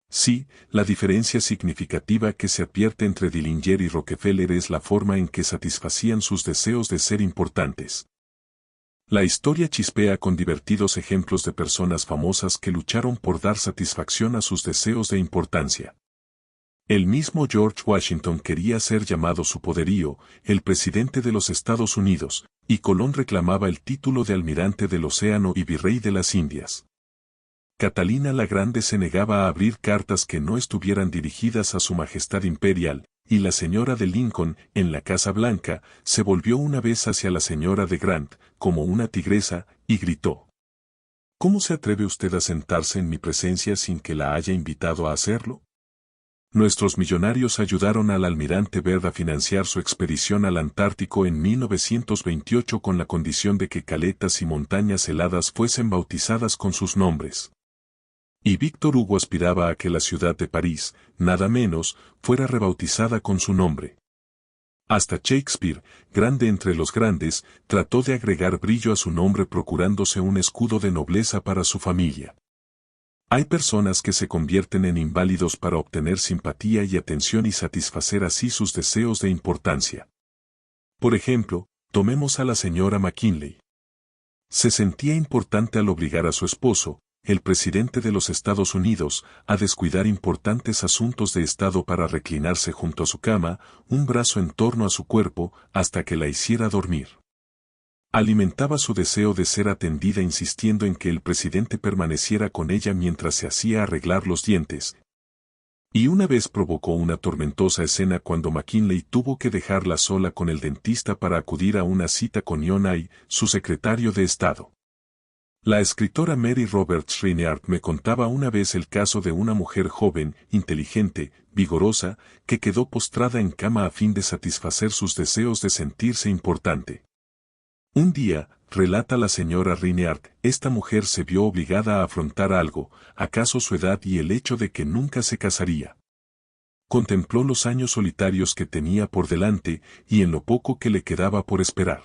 Speaker 1: Sí, la diferencia significativa que se advierte entre Dillinger y Rockefeller es la forma en que satisfacían sus deseos de ser importantes. La historia chispea con divertidos ejemplos de personas famosas que lucharon por dar satisfacción a sus deseos de importancia. El mismo George Washington quería ser llamado su poderío, el presidente de los Estados Unidos, y Colón reclamaba el título de almirante del océano y virrey de las Indias. Catalina la Grande se negaba a abrir cartas que no estuvieran dirigidas a su majestad imperial, y la señora de Lincoln, en la Casa Blanca, se volvió una vez hacia la señora de Grant, como una tigresa, y gritó: «¿Cómo se atreve usted a sentarse en mi presencia sin que la haya invitado a hacerlo?». Nuestros millonarios ayudaron al almirante Byrd a financiar su expedición al Antártico en 1928 con la condición de que caletas y montañas heladas fuesen bautizadas con sus nombres. Y Víctor Hugo aspiraba a que la ciudad de París, nada menos, fuera rebautizada con su nombre. Hasta Shakespeare, grande entre los grandes, trató de agregar brillo a su nombre procurándose un escudo de nobleza para su familia. Hay personas que se convierten en inválidos para obtener simpatía y atención y satisfacer así sus deseos de importancia. Por ejemplo, tomemos a la señora McKinley. Se sentía importante al obligar a su esposo, el presidente de los Estados Unidos, a descuidar importantes asuntos de Estado para reclinarse junto a su cama, un brazo en torno a su cuerpo, hasta que la hiciera dormir. Alimentaba su deseo de ser atendida insistiendo en que el presidente permaneciera con ella mientras se hacía arreglar los dientes. Y una vez provocó una tormentosa escena cuando McKinley tuvo que dejarla sola con el dentista para acudir a una cita con John Hay, su secretario de Estado. La escritora Mary Roberts Rinehart me contaba una vez el caso de una mujer joven, inteligente, vigorosa, que quedó postrada en cama a fin de satisfacer sus deseos de sentirse importante. Un día, relata la señora Rinehart, esta mujer se vio obligada a afrontar algo, acaso su edad y el hecho de que nunca se casaría. Contempló los años solitarios que tenía por delante y en lo poco que le quedaba por esperar.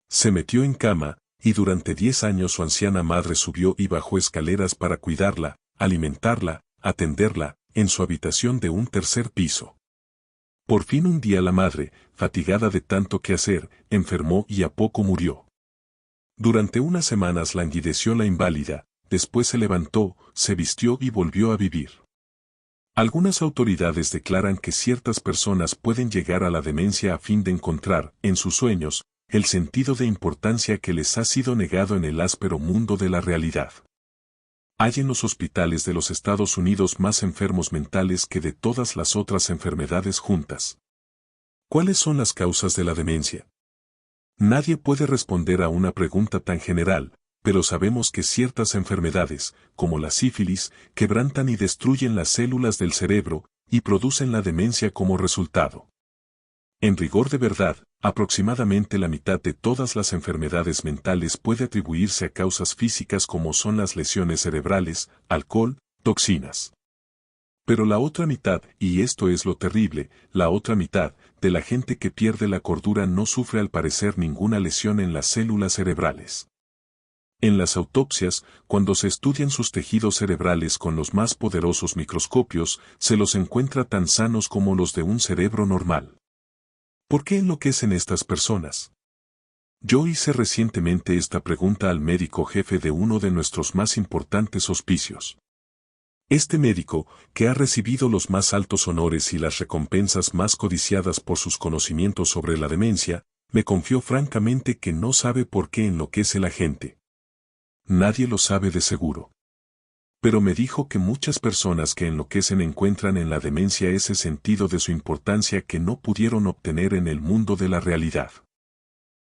Speaker 1: Se metió en cama, y durante 10 años su anciana madre subió y bajó escaleras para cuidarla, alimentarla, atenderla, en su habitación de un tercer piso. Por fin un día la madre, fatigada de tanto que hacer, enfermó y a poco murió. Durante unas semanas languideció la inválida, después se levantó, se vistió y volvió a vivir. Algunas autoridades declaran que ciertas personas pueden llegar a la demencia a fin de encontrar, en sus sueños, el sentido de importancia que les ha sido negado en el áspero mundo de la realidad. Hay en los hospitales de los Estados Unidos más enfermos mentales que de todas las otras enfermedades juntas. ¿Cuáles son las causas de la demencia? Nadie puede responder a una pregunta tan general, pero sabemos que ciertas enfermedades, como la sífilis, quebrantan y destruyen las células del cerebro, y producen la demencia como resultado. En rigor de verdad, aproximadamente la mitad de todas las enfermedades mentales puede atribuirse a causas físicas como son las lesiones cerebrales, alcohol, toxinas. Pero la otra mitad, y esto es lo terrible, la otra mitad, de la gente que pierde la cordura no sufre al parecer ninguna lesión en las células cerebrales. En las autopsias, cuando se estudian sus tejidos cerebrales con los más poderosos microscopios, se los encuentra tan sanos como los de un cerebro normal. ¿Por qué enloquecen estas personas? Yo hice recientemente esta pregunta al médico jefe de uno de nuestros más importantes hospicios. Este médico, que ha recibido los más altos honores y las recompensas más codiciadas por sus conocimientos sobre la demencia, me confió francamente que no sabe por qué enloquece la gente. Nadie lo sabe de seguro. Pero me dijo que muchas personas que enloquecen encuentran en la demencia ese sentido de su importancia que no pudieron obtener en el mundo de la realidad.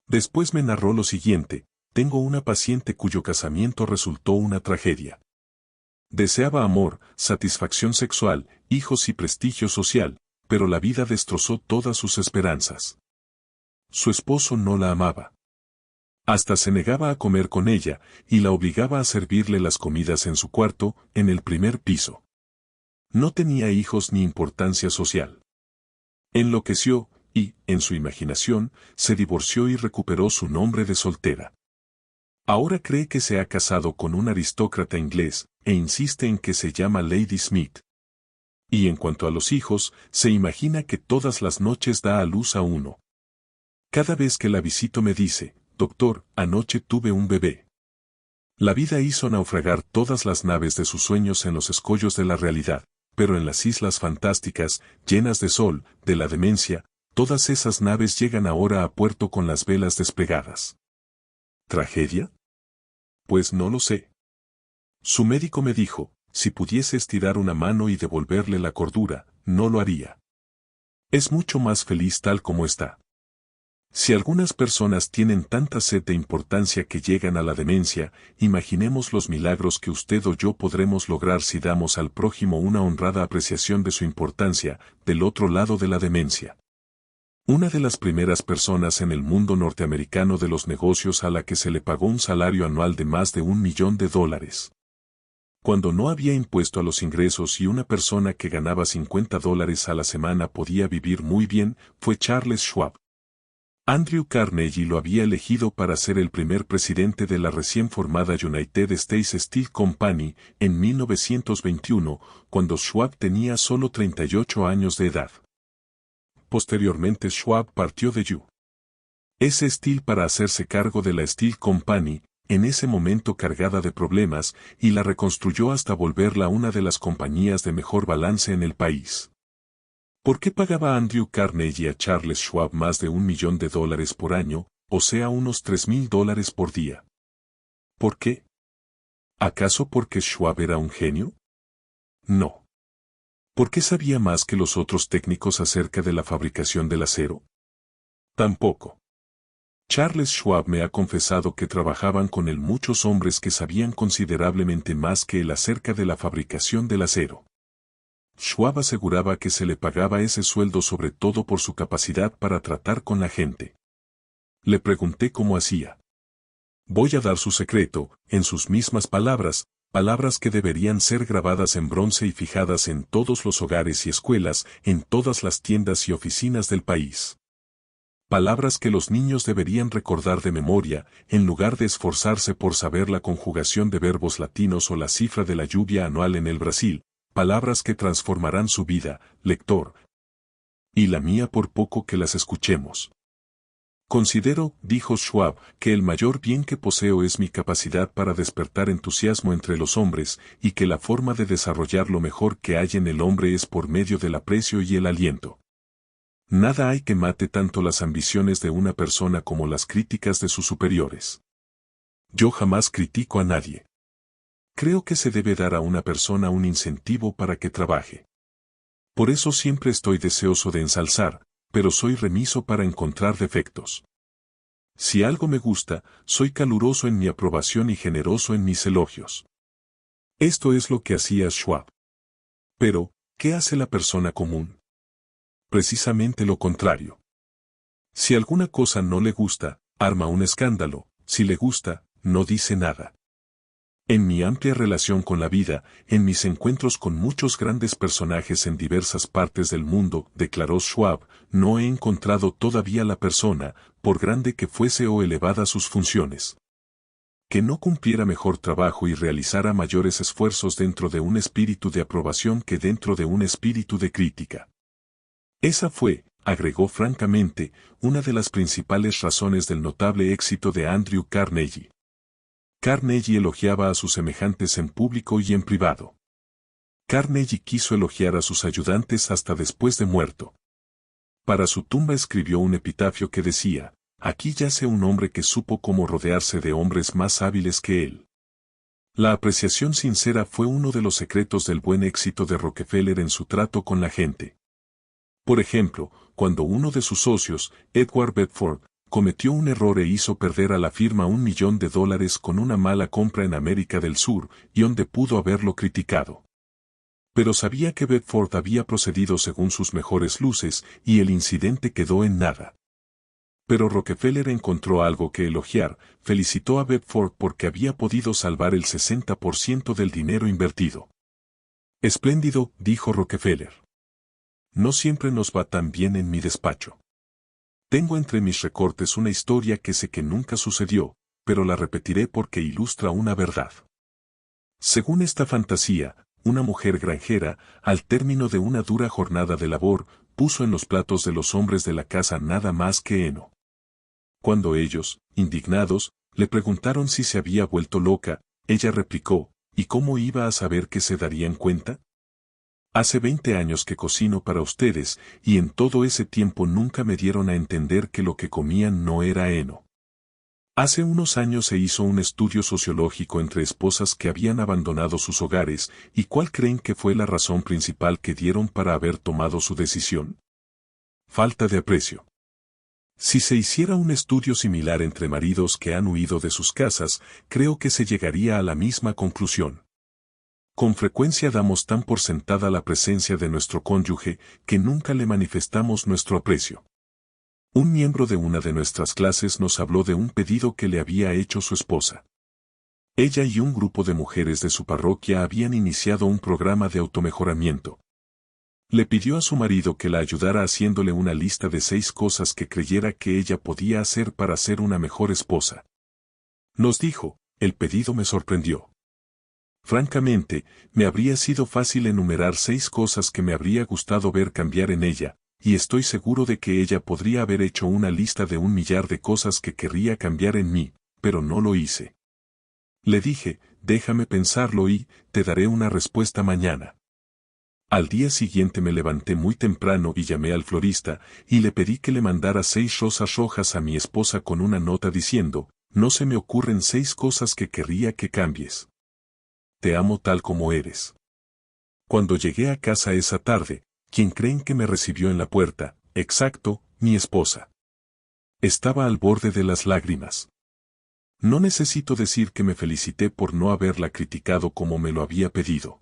Speaker 1: Después me narró lo siguiente: tengo una paciente cuyo casamiento resultó una tragedia. Deseaba amor, satisfacción sexual, hijos y prestigio social, pero la vida destrozó todas sus esperanzas. Su esposo no la amaba. Hasta se negaba a comer con ella, y la obligaba a servirle las comidas en su cuarto, en el primer piso. No tenía hijos ni importancia social. Enloqueció, y, en su imaginación, se divorció y recuperó su nombre de soltera. Ahora cree que se ha casado con un aristócrata inglés, e insiste en que se llama Lady Smith. Y en cuanto a los hijos, se imagina que todas las noches da a luz a uno. Cada vez que la visito me dice: doctor, anoche tuve un bebé. La vida hizo naufragar todas las naves de sus sueños en los escollos de la realidad, pero en las islas fantásticas, llenas de sol, de la demencia, todas esas naves llegan ahora a puerto con las velas desplegadas. ¿Tragedia? Pues no lo sé. Su médico me dijo: si pudiese estirar una mano y devolverle la cordura, no lo haría. Es mucho más feliz tal como está. Si algunas personas tienen tanta sed de importancia que llegan a la demencia, imaginemos los milagros que usted o yo podremos lograr si damos al prójimo una honrada apreciación de su importancia, del otro lado de la demencia. Una de las primeras personas en el mundo norteamericano de los negocios a la que se le pagó un salario anual de más de $1 millón. Cuando no había impuesto a los ingresos y una persona que ganaba $50 a la semana podía vivir muy bien, fue Charles Schwab. Andrew Carnegie lo había elegido para ser el primer presidente de la recién formada United States Steel Company en 1921, cuando Schwab tenía solo 38 años de edad. Posteriormente Schwab partió de U.S. Steel para hacerse cargo de la Steel Company, en ese momento cargada de problemas, y la reconstruyó hasta volverla una de las compañías de mejor balance en el país. ¿Por qué pagaba Andrew Carnegie a Charles Schwab más de $1 millón por año, o sea unos $3,000 por día? ¿Por qué? ¿Acaso porque Schwab era un genio? No. ¿Por qué sabía más que los otros técnicos acerca de la fabricación del acero? Tampoco. Charles Schwab me ha confesado que trabajaban con él muchos hombres que sabían considerablemente más que él acerca de la fabricación del acero. Schwab aseguraba que se le pagaba ese sueldo sobre todo por su capacidad para tratar con la gente. Le pregunté cómo hacía. Voy a dar su secreto, en sus mismas palabras, palabras que deberían ser grabadas en bronce y fijadas en todos los hogares y escuelas, en todas las tiendas y oficinas del país. Palabras que los niños deberían recordar de memoria, en lugar de esforzarse por saber la conjugación de verbos latinos o la cifra de la lluvia anual en el Brasil, palabras que transformarán su vida, lector. Y la mía por poco que las escuchemos. Considero, dijo Schwab, que el mayor bien que poseo es mi capacidad para despertar entusiasmo entre los hombres, y que la forma de desarrollar lo mejor que hay en el hombre es por medio del aprecio y el aliento. Nada hay que mate tanto las ambiciones de una persona como las críticas de sus superiores. Yo jamás critico a nadie. Creo que se debe dar a una persona un incentivo para que trabaje. Por eso siempre estoy deseoso de ensalzar, pero soy remiso para encontrar defectos. Si algo me gusta, soy caluroso en mi aprobación y generoso en mis elogios. Esto es lo que hacía Schwab. Pero, ¿qué hace la persona común? Precisamente lo contrario. Si alguna cosa no le gusta, arma un escándalo; si le gusta, no dice nada. En mi amplia relación con la vida, en mis encuentros con muchos grandes personajes en diversas partes del mundo, declaró Schwab, no he encontrado todavía la persona, por grande que fuese o elevada sus funciones, que no cumpliera mejor trabajo y realizara mayores esfuerzos dentro de un espíritu de aprobación que dentro de un espíritu de crítica. Esa fue, agregó francamente, una de las principales razones del notable éxito de Andrew Carnegie. Carnegie elogiaba a sus semejantes en público y en privado. Carnegie quiso elogiar a sus ayudantes hasta después de muerto. Para su tumba escribió un epitafio que decía, aquí yace un hombre que supo cómo rodearse de hombres más hábiles que él. La apreciación sincera fue uno de los secretos del buen éxito de Rockefeller en su trato con la gente. Por ejemplo, cuando uno de sus socios, Edward Bedford, cometió un error e hizo perder a la firma $1 millón con una mala compra en América del Sur, y donde pudo haberlo criticado. Pero sabía que Bedford había procedido según sus mejores luces, y el incidente quedó en nada. Pero Rockefeller encontró algo que elogiar, felicitó a Bedford porque había podido salvar el 60% del dinero invertido. Espléndido, dijo Rockefeller. No siempre nos va tan bien en mi despacho. Tengo entre mis recortes una historia que sé que nunca sucedió, pero la repetiré porque ilustra una verdad. Según esta fantasía, una mujer granjera, al término de una dura jornada de labor, puso en los platos de los hombres de la casa nada más que heno. Cuando ellos, indignados, le preguntaron si se había vuelto loca, ella replicó, ¿y cómo iba a saber que se darían cuenta? Hace 20 años que cocino para ustedes, y en todo ese tiempo nunca me dieron a entender que lo que comían no era heno. Hace unos años se hizo un estudio sociológico entre esposas que habían abandonado sus hogares, ¿y cuál creen que fue la razón principal que dieron para haber tomado su decisión? Falta de aprecio. Si se hiciera un estudio similar entre maridos que han huido de sus casas, creo que se llegaría a la misma conclusión. Con frecuencia damos tan por sentada la presencia de nuestro cónyuge que nunca le manifestamos nuestro aprecio. Un miembro de una de nuestras clases nos habló de un pedido que le había hecho su esposa. Ella y un grupo de mujeres de su parroquia habían iniciado un programa de automejoramiento. Le pidió a su marido que la ayudara haciéndole una lista de 6 cosas que creyera que ella podía hacer para ser una mejor esposa. Nos dijo, el pedido me sorprendió. Francamente, me habría sido fácil enumerar 6 cosas que me habría gustado ver cambiar en ella, y estoy seguro de que ella podría haber hecho una lista de 1 millar de cosas que querría cambiar en mí, pero no lo hice. Le dije, déjame pensarlo y, te daré una respuesta mañana. Al día siguiente me levanté muy temprano y llamé al florista, y le pedí que le mandara 6 rosas rojas a mi esposa con una nota diciendo, no se me ocurren 6 cosas que querría que cambies. Te amo tal como eres. Cuando llegué a casa esa tarde, ¿quién creen que me recibió en la puerta? Exacto, mi esposa. Estaba al borde de las lágrimas. No necesito decir que me felicité por no haberla criticado como me lo había pedido.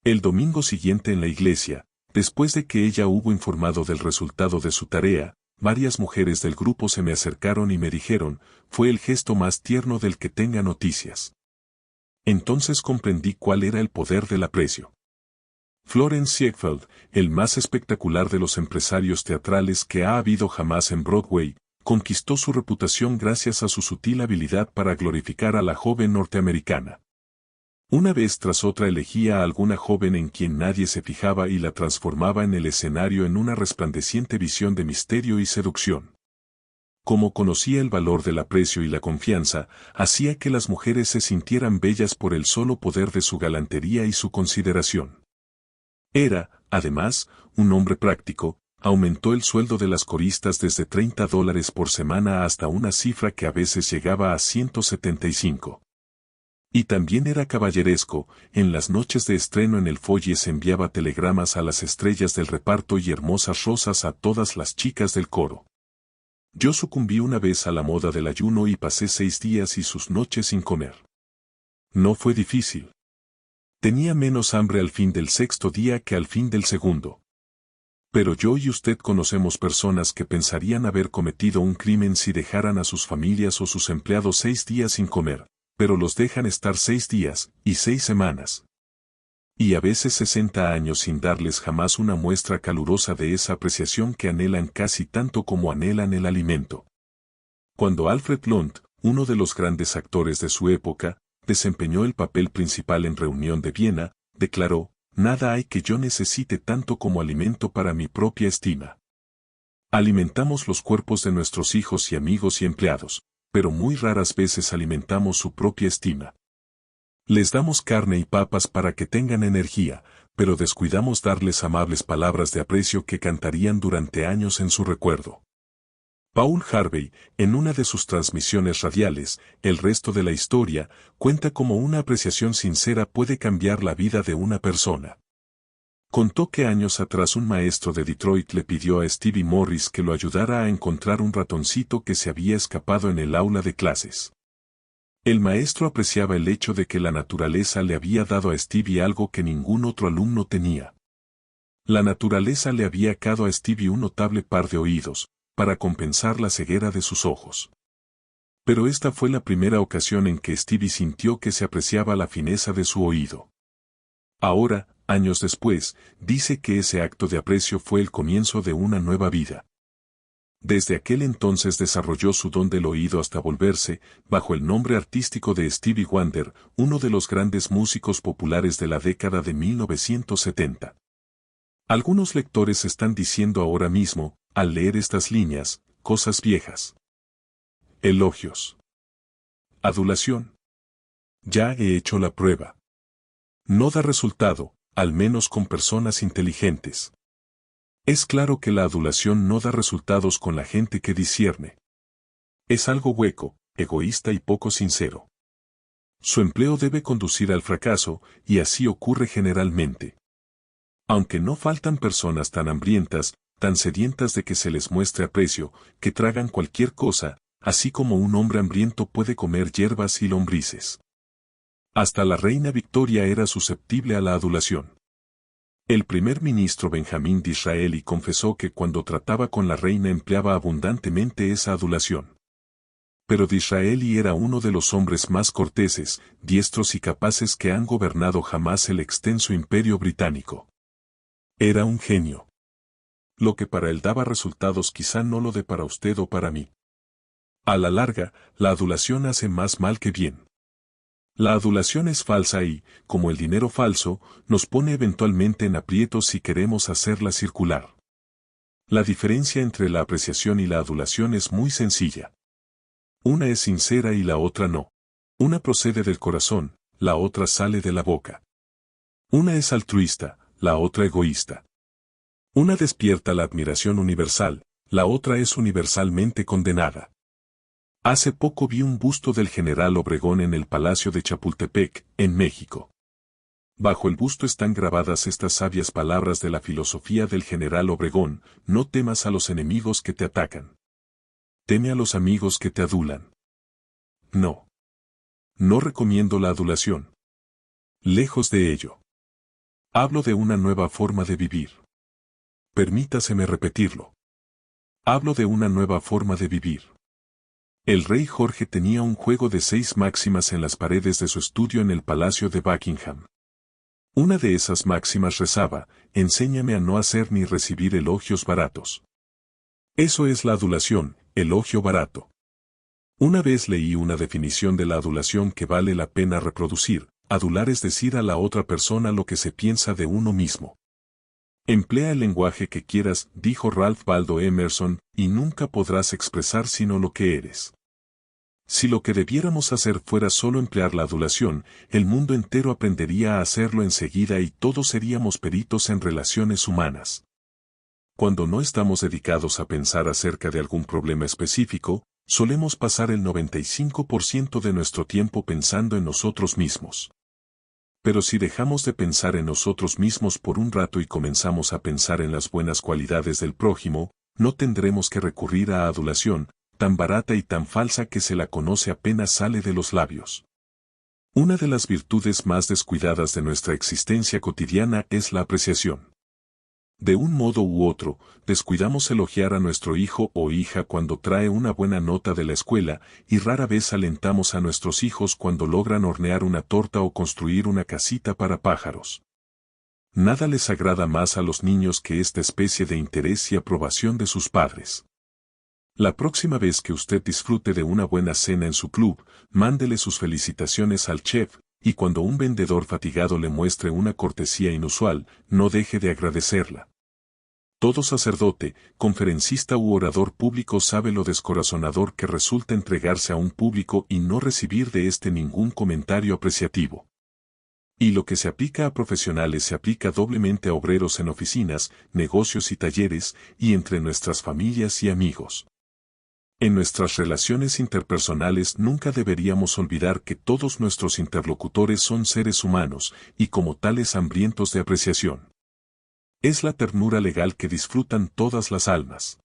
Speaker 1: El domingo siguiente en la iglesia, después de que ella hubo informado del resultado de su tarea, varias mujeres del grupo se me acercaron y me dijeron, fue el gesto más tierno del que tenga noticias. Entonces comprendí cuál era el poder del aprecio. Florence Ziegfeld, el más espectacular de los empresarios teatrales que ha habido jamás en Broadway, conquistó su reputación gracias a su sutil habilidad para glorificar a la joven norteamericana. Una vez tras otra elegía a alguna joven en quien nadie se fijaba y la transformaba en el escenario en una resplandeciente visión de misterio y seducción. Como conocía el valor del aprecio y la confianza, hacía que las mujeres se sintieran bellas por el solo poder de su galantería y su consideración. Era, además, un hombre práctico, aumentó el sueldo de las coristas desde $30 por semana hasta una cifra que a veces llegaba a 175. Y también era caballeresco, en las noches de estreno en el Follies enviaba telegramas a las estrellas del reparto y hermosas rosas a todas las chicas del coro. Yo sucumbí una vez a la moda del ayuno y pasé 6 días y sus noches sin comer. No fue difícil. Tenía menos hambre al fin del 6.º día que al fin del 2.º. Pero yo y usted conocemos personas que pensarían haber cometido un crimen si dejaran a sus familias o sus empleados 6 días sin comer, pero los dejan estar 6 días y 6 semanas. Y a veces 60 años sin darles jamás una muestra calurosa de esa apreciación que anhelan casi tanto como anhelan el alimento. Cuando Alfred Lund, uno de los grandes actores de su época, desempeñó el papel principal en Reunión de Viena, declaró, nada hay que yo necesite tanto como alimento para mi propia estima. Alimentamos los cuerpos de nuestros hijos y amigos y empleados, pero muy raras veces alimentamos su propia estima. Les damos carne y papas para que tengan energía, pero descuidamos darles amables palabras de aprecio que cantarían durante años en su recuerdo. Paul Harvey, en una de sus transmisiones radiales, El resto de la historia, cuenta cómo una apreciación sincera puede cambiar la vida de una persona. Contó que años atrás un maestro de Detroit le pidió a Stevie Morris que lo ayudara a encontrar un ratoncito que se había escapado en el aula de clases. El maestro apreciaba el hecho de que la naturaleza le había dado a Stevie algo que ningún otro alumno tenía. La naturaleza le había dado a Stevie un notable par de oídos, para compensar la ceguera de sus ojos. Pero esta fue la primera ocasión en que Stevie sintió que se apreciaba la fineza de su oído. Ahora, años después, dice que ese acto de aprecio fue el comienzo de una nueva vida. Desde aquel entonces desarrolló su don del oído hasta volverse, bajo el nombre artístico de Stevie Wonder, uno de los grandes músicos populares de la década de 1970. Algunos lectores están diciendo ahora mismo, al leer estas líneas, cosas viejas. Elogios. Adulación. Ya he hecho la prueba. No da resultado, al menos con personas inteligentes. Es claro que la adulación no da resultados con la gente que discierne. Es algo hueco, egoísta y poco sincero. Su empleo debe conducir al fracaso, y así ocurre generalmente. Aunque no faltan personas tan hambrientas, tan sedientas de que se les muestre aprecio, que tragan cualquier cosa, así como un hombre hambriento puede comer hierbas y lombrices. Hasta la reina Victoria era susceptible a la adulación. El primer ministro Benjamín Disraeli confesó que cuando trataba con la reina empleaba abundantemente esa adulación. Pero Disraeli era uno de los hombres más corteses, diestros y capaces que han gobernado jamás el extenso imperio británico. Era un genio. Lo que para él daba resultados quizá no lo dé para usted o para mí. A la larga, la adulación hace más mal que bien. La adulación es falsa y, como el dinero falso, nos pone eventualmente en aprietos si queremos hacerla circular. La diferencia entre la apreciación y la adulación es muy sencilla. Una es sincera y la otra no. Una procede del corazón, la otra sale de la boca. Una es altruista, la otra egoísta. Una despierta la admiración universal, la otra es universalmente condenada. Hace poco vi un busto del general Obregón en el Palacio de Chapultepec, en México. Bajo el busto están grabadas estas sabias palabras de la filosofía del general Obregón: no temas a los enemigos que te atacan. Teme a los amigos que te adulan. No. No recomiendo la adulación. Lejos de ello. Hablo de una nueva forma de vivir. Permítaseme repetirlo. Hablo de una nueva forma de vivir. El rey Jorge tenía un juego de 6 máximas en las paredes de su estudio en el Palacio de Buckingham. Una de esas máximas rezaba: enséñame a no hacer ni recibir elogios baratos. Eso es la adulación, elogio barato. Una vez leí una definición de la adulación que vale la pena reproducir: adular es decir a la otra persona lo que se piensa de uno mismo. Emplea el lenguaje que quieras, dijo Ralph Waldo Emerson, y nunca podrás expresar sino lo que eres. Si lo que debiéramos hacer fuera solo emplear la adulación, el mundo entero aprendería a hacerlo enseguida y todos seríamos peritos en relaciones humanas. Cuando no estamos dedicados a pensar acerca de algún problema específico, solemos pasar el 95% de nuestro tiempo pensando en nosotros mismos. Pero si dejamos de pensar en nosotros mismos por un rato y comenzamos a pensar en las buenas cualidades del prójimo, no tendremos que recurrir a adulación, tan barata y tan falsa que se la conoce apenas sale de los labios. Una de las virtudes más descuidadas de nuestra existencia cotidiana es la apreciación. De un modo u otro, descuidamos elogiar a nuestro hijo o hija cuando trae una buena nota de la escuela, y rara vez alentamos a nuestros hijos cuando logran hornear una torta o construir una casita para pájaros. Nada les agrada más a los niños que esta especie de interés y aprobación de sus padres. La próxima vez que usted disfrute de una buena cena en su club, mándele sus felicitaciones al chef, y cuando un vendedor fatigado le muestre una cortesía inusual, no deje de agradecerla. Todo sacerdote, conferencista u orador público sabe lo descorazonador que resulta entregarse a un público y no recibir de éste ningún comentario apreciativo. Y lo que se aplica a profesionales se aplica doblemente a obreros en oficinas, negocios y talleres, y entre nuestras familias y amigos. En nuestras relaciones interpersonales nunca deberíamos olvidar que todos nuestros interlocutores son seres humanos, y como tales hambrientos de apreciación. Es la ternura legal que disfrutan todas las almas.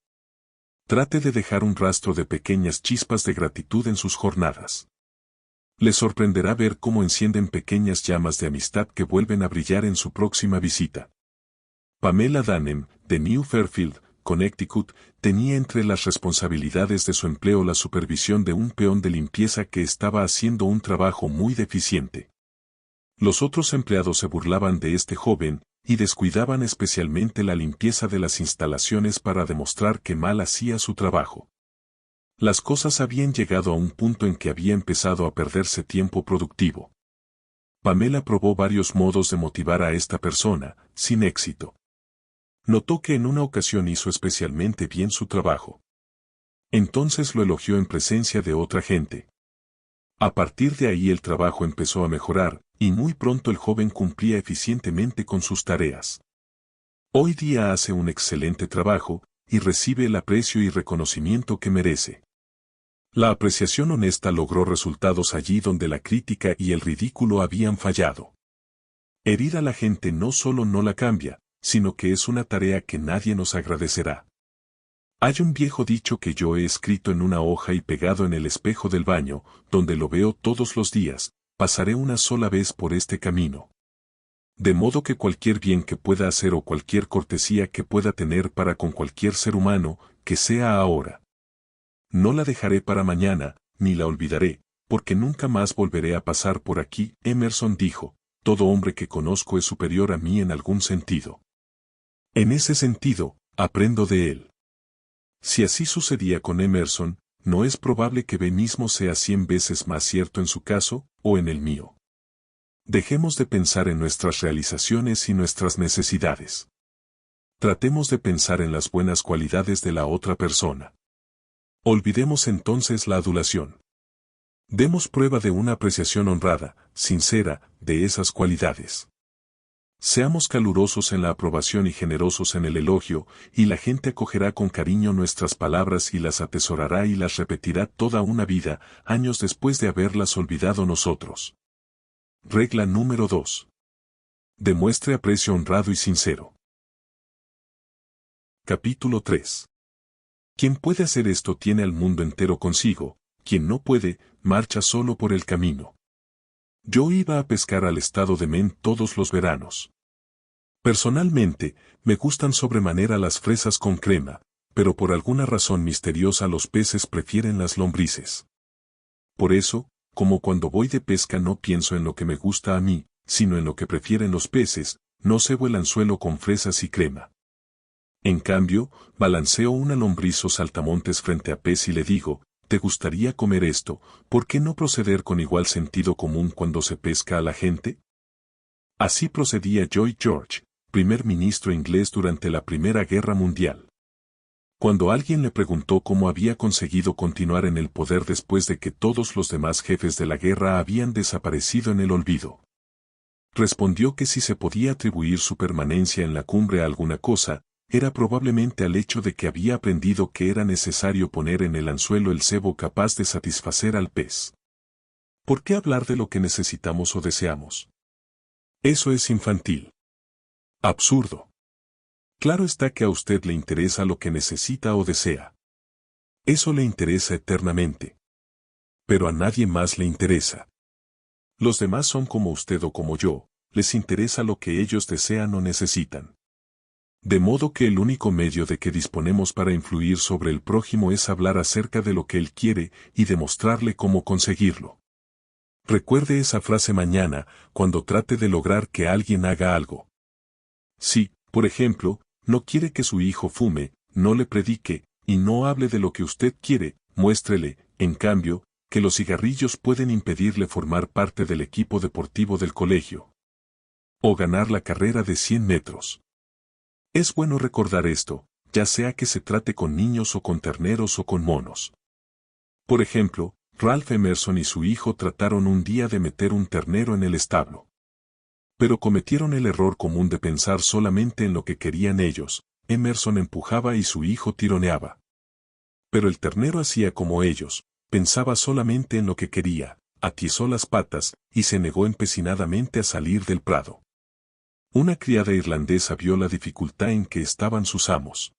Speaker 1: Trate de dejar un rastro de pequeñas chispas de gratitud en sus jornadas. Le sorprenderá ver cómo encienden pequeñas llamas de amistad que vuelven a brillar en su próxima visita. Pamela Danem, de New Fairfield, Connecticut, tenía entre las responsabilidades de su empleo la supervisión de un peón de limpieza que estaba haciendo un trabajo muy deficiente. Los otros empleados se burlaban de este joven, y descuidaban especialmente la limpieza de las instalaciones para demostrar que mal hacía su trabajo. Las cosas habían llegado a un punto en que había empezado a perderse tiempo productivo. Pamela probó varios modos de motivar a esta persona, sin éxito. Notó que en una ocasión hizo especialmente bien su trabajo. Entonces lo elogió en presencia de otra gente. A partir de ahí el trabajo empezó a mejorar, y muy pronto el joven cumplía eficientemente con sus tareas. Hoy día hace un excelente trabajo, y recibe el aprecio y reconocimiento que merece. La apreciación honesta logró resultados allí donde la crítica y el ridículo habían fallado. Herir a la gente no solo no la cambia, sino que es una tarea que nadie nos agradecerá. Hay un viejo dicho que yo he escrito en una hoja y pegado en el espejo del baño, donde lo veo todos los días: pasaré una sola vez por este camino. De modo que cualquier bien que pueda hacer o cualquier cortesía que pueda tener para con cualquier ser humano, que sea ahora. No la dejaré para mañana, ni la olvidaré, porque nunca más volveré a pasar por aquí. Emerson dijo: todo hombre que conozco es superior a mí en algún sentido. En ese sentido, aprendo de él. Si así sucedía con Emerson, no es probable que B mismo sea 100 veces más cierto en su caso, o en el mío. Dejemos de pensar en nuestras realizaciones y nuestras necesidades. Tratemos de pensar en las buenas cualidades de la otra persona. Olvidemos entonces la adulación. Demos prueba de una apreciación honrada, sincera, de esas cualidades. Seamos calurosos en la aprobación y generosos en el elogio, y la gente acogerá con cariño nuestras palabras y las atesorará y las repetirá toda una vida, años después de haberlas olvidado nosotros. Regla número 2. Demuestre aprecio honrado y sincero. Capítulo 3. Quien puede hacer esto tiene al mundo entero consigo, quien no puede, marcha solo por el camino. Yo iba a pescar al estado de Maine todos los veranos. Personalmente, me gustan sobremanera las fresas con crema, pero por alguna razón misteriosa los peces prefieren las lombrices. Por eso, como cuando voy de pesca no pienso en lo que me gusta a mí, sino en lo que prefieren los peces, no cebo el anzuelo con fresas y crema. En cambio, balanceo una lombriz o saltamontes frente a pez y le digo, ¿te gustaría comer esto? ¿Por qué no proceder con igual sentido común cuando se pesca a la gente? Así procedía Lloyd George, primer ministro inglés durante la Primera Guerra Mundial. Cuando alguien le preguntó cómo había conseguido continuar en el poder después de que todos los demás jefes de la guerra habían desaparecido en el olvido, respondió que si se podía atribuir su permanencia en la cumbre a alguna cosa, era probablemente al hecho de que había aprendido que era necesario poner en el anzuelo el cebo capaz de satisfacer al pez. ¿Por qué hablar de lo que necesitamos o deseamos? Eso es infantil. Absurdo. Claro está que a usted le interesa lo que necesita o desea. Eso le interesa eternamente. Pero a nadie más le interesa. Los demás son como usted o como yo, les interesa lo que ellos desean o necesitan. De modo que el único medio de que disponemos para influir sobre el prójimo es hablar acerca de lo que él quiere y demostrarle cómo conseguirlo. Recuerde esa frase mañana, cuando trate de lograr que alguien haga algo. Si, por ejemplo, no quiere que su hijo fume, no le predique, y no hable de lo que usted quiere, muéstrele, en cambio, que los cigarrillos pueden impedirle formar parte del equipo deportivo del colegio. O ganar la carrera de 100 metros. Es bueno recordar esto, ya sea que se trate con niños o con terneros o con monos. Por ejemplo, Ralph Emerson y su hijo trataron un día de meter un ternero en el establo. Pero cometieron el error común de pensar solamente en lo que querían ellos. Emerson empujaba y su hijo tironeaba. Pero el ternero hacía como ellos, pensaba solamente en lo que quería, atizó las patas, y se negó empecinadamente a salir del prado. Una criada irlandesa vio la dificultad en que estaban sus amos.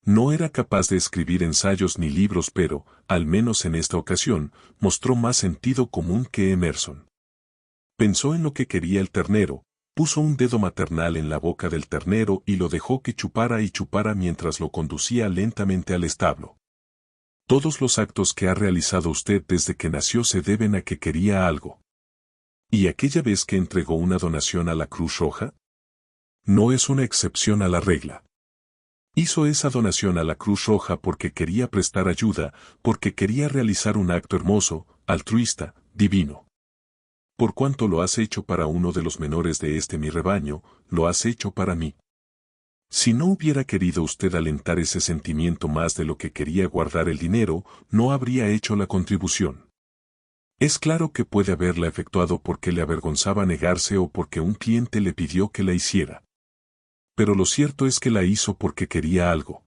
Speaker 1: No era capaz de escribir ensayos ni libros, pero, al menos en esta ocasión, mostró más sentido común que Emerson. Pensó en lo que quería el ternero, puso un dedo maternal en la boca del ternero y lo dejó que chupara y chupara mientras lo conducía lentamente al establo. Todos los actos que ha realizado usted desde que nació se deben a que quería algo. ¿Y aquella vez que entregó una donación a la Cruz Roja? No es una excepción a la regla. Hizo esa donación a la Cruz Roja porque quería prestar ayuda, porque quería realizar un acto hermoso, altruista, divino. Por cuanto lo has hecho para uno de los menores de mi rebaño, lo has hecho para mí. Si no hubiera querido usted alentar ese sentimiento más de lo que quería guardar el dinero, no habría hecho la contribución. Es claro que puede haberla efectuado porque le avergonzaba negarse o porque un cliente le pidió que la hiciera. Pero lo cierto es que la hizo porque quería algo.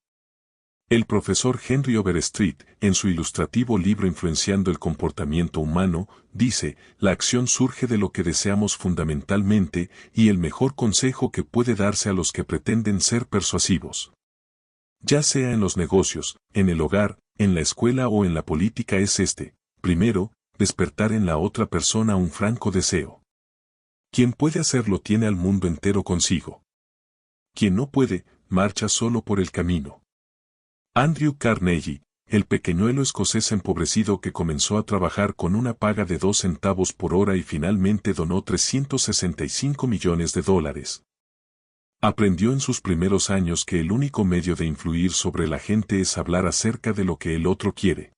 Speaker 1: El profesor Henry Overstreet, en su ilustrativo libro Influenciando el comportamiento humano, dice, la acción surge de lo que deseamos fundamentalmente, y el mejor consejo que puede darse a los que pretenden ser persuasivos, ya sea en los negocios, en el hogar, en la escuela o en la política, es este: primero, despertar en la otra persona un franco deseo. Quien puede hacerlo tiene al mundo entero consigo. Quien no puede, marcha solo por el camino. Andrew Carnegie, el pequeñuelo escocés empobrecido que comenzó a trabajar con una paga de 2 centavos por hora y finalmente donó $365 millones. Aprendió en sus primeros años que el único medio de influir sobre la gente es hablar acerca de lo que el otro quiere.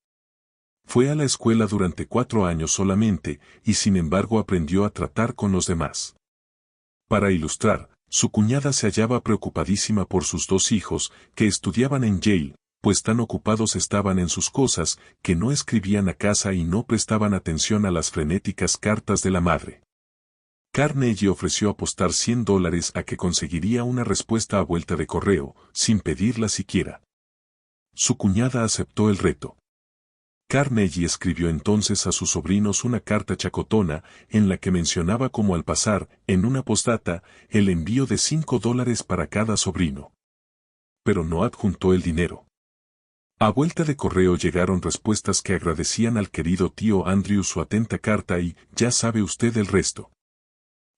Speaker 1: Fue a la escuela durante 4 años solamente, y sin embargo aprendió a tratar con los demás. Para ilustrar, su cuñada se hallaba preocupadísima por sus 2 hijos, que estudiaban en Yale, pues tan ocupados estaban en sus cosas, que no escribían a casa y no prestaban atención a las frenéticas cartas de la madre. Carnegie ofreció apostar $100 a que conseguiría una respuesta a vuelta de correo, sin pedirla siquiera. Su cuñada aceptó el reto. Carnegie escribió entonces a sus sobrinos una carta chacotona, en la que mencionaba como al pasar, en una postdata, el envío de $5 para cada sobrino. Pero no adjuntó el dinero. A vuelta de correo llegaron respuestas que agradecían al querido tío Andrew su atenta carta y, ya sabe usted el resto.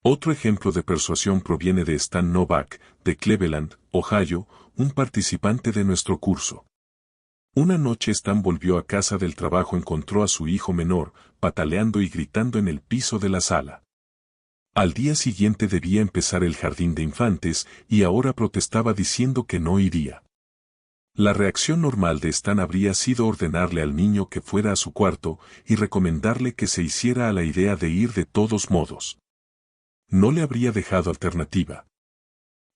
Speaker 1: Otro ejemplo de persuasión proviene de Stan Novak, de Cleveland, Ohio, un participante de nuestro curso. Una noche Stan volvió a casa del trabajo, encontró a su hijo menor, pataleando y gritando en el piso de la sala. Al día siguiente debía empezar el jardín de infantes, y ahora protestaba diciendo que no iría. La reacción normal de Stan habría sido ordenarle al niño que fuera a su cuarto, y recomendarle que se hiciera a la idea de ir de todos modos. No le habría dejado alternativa.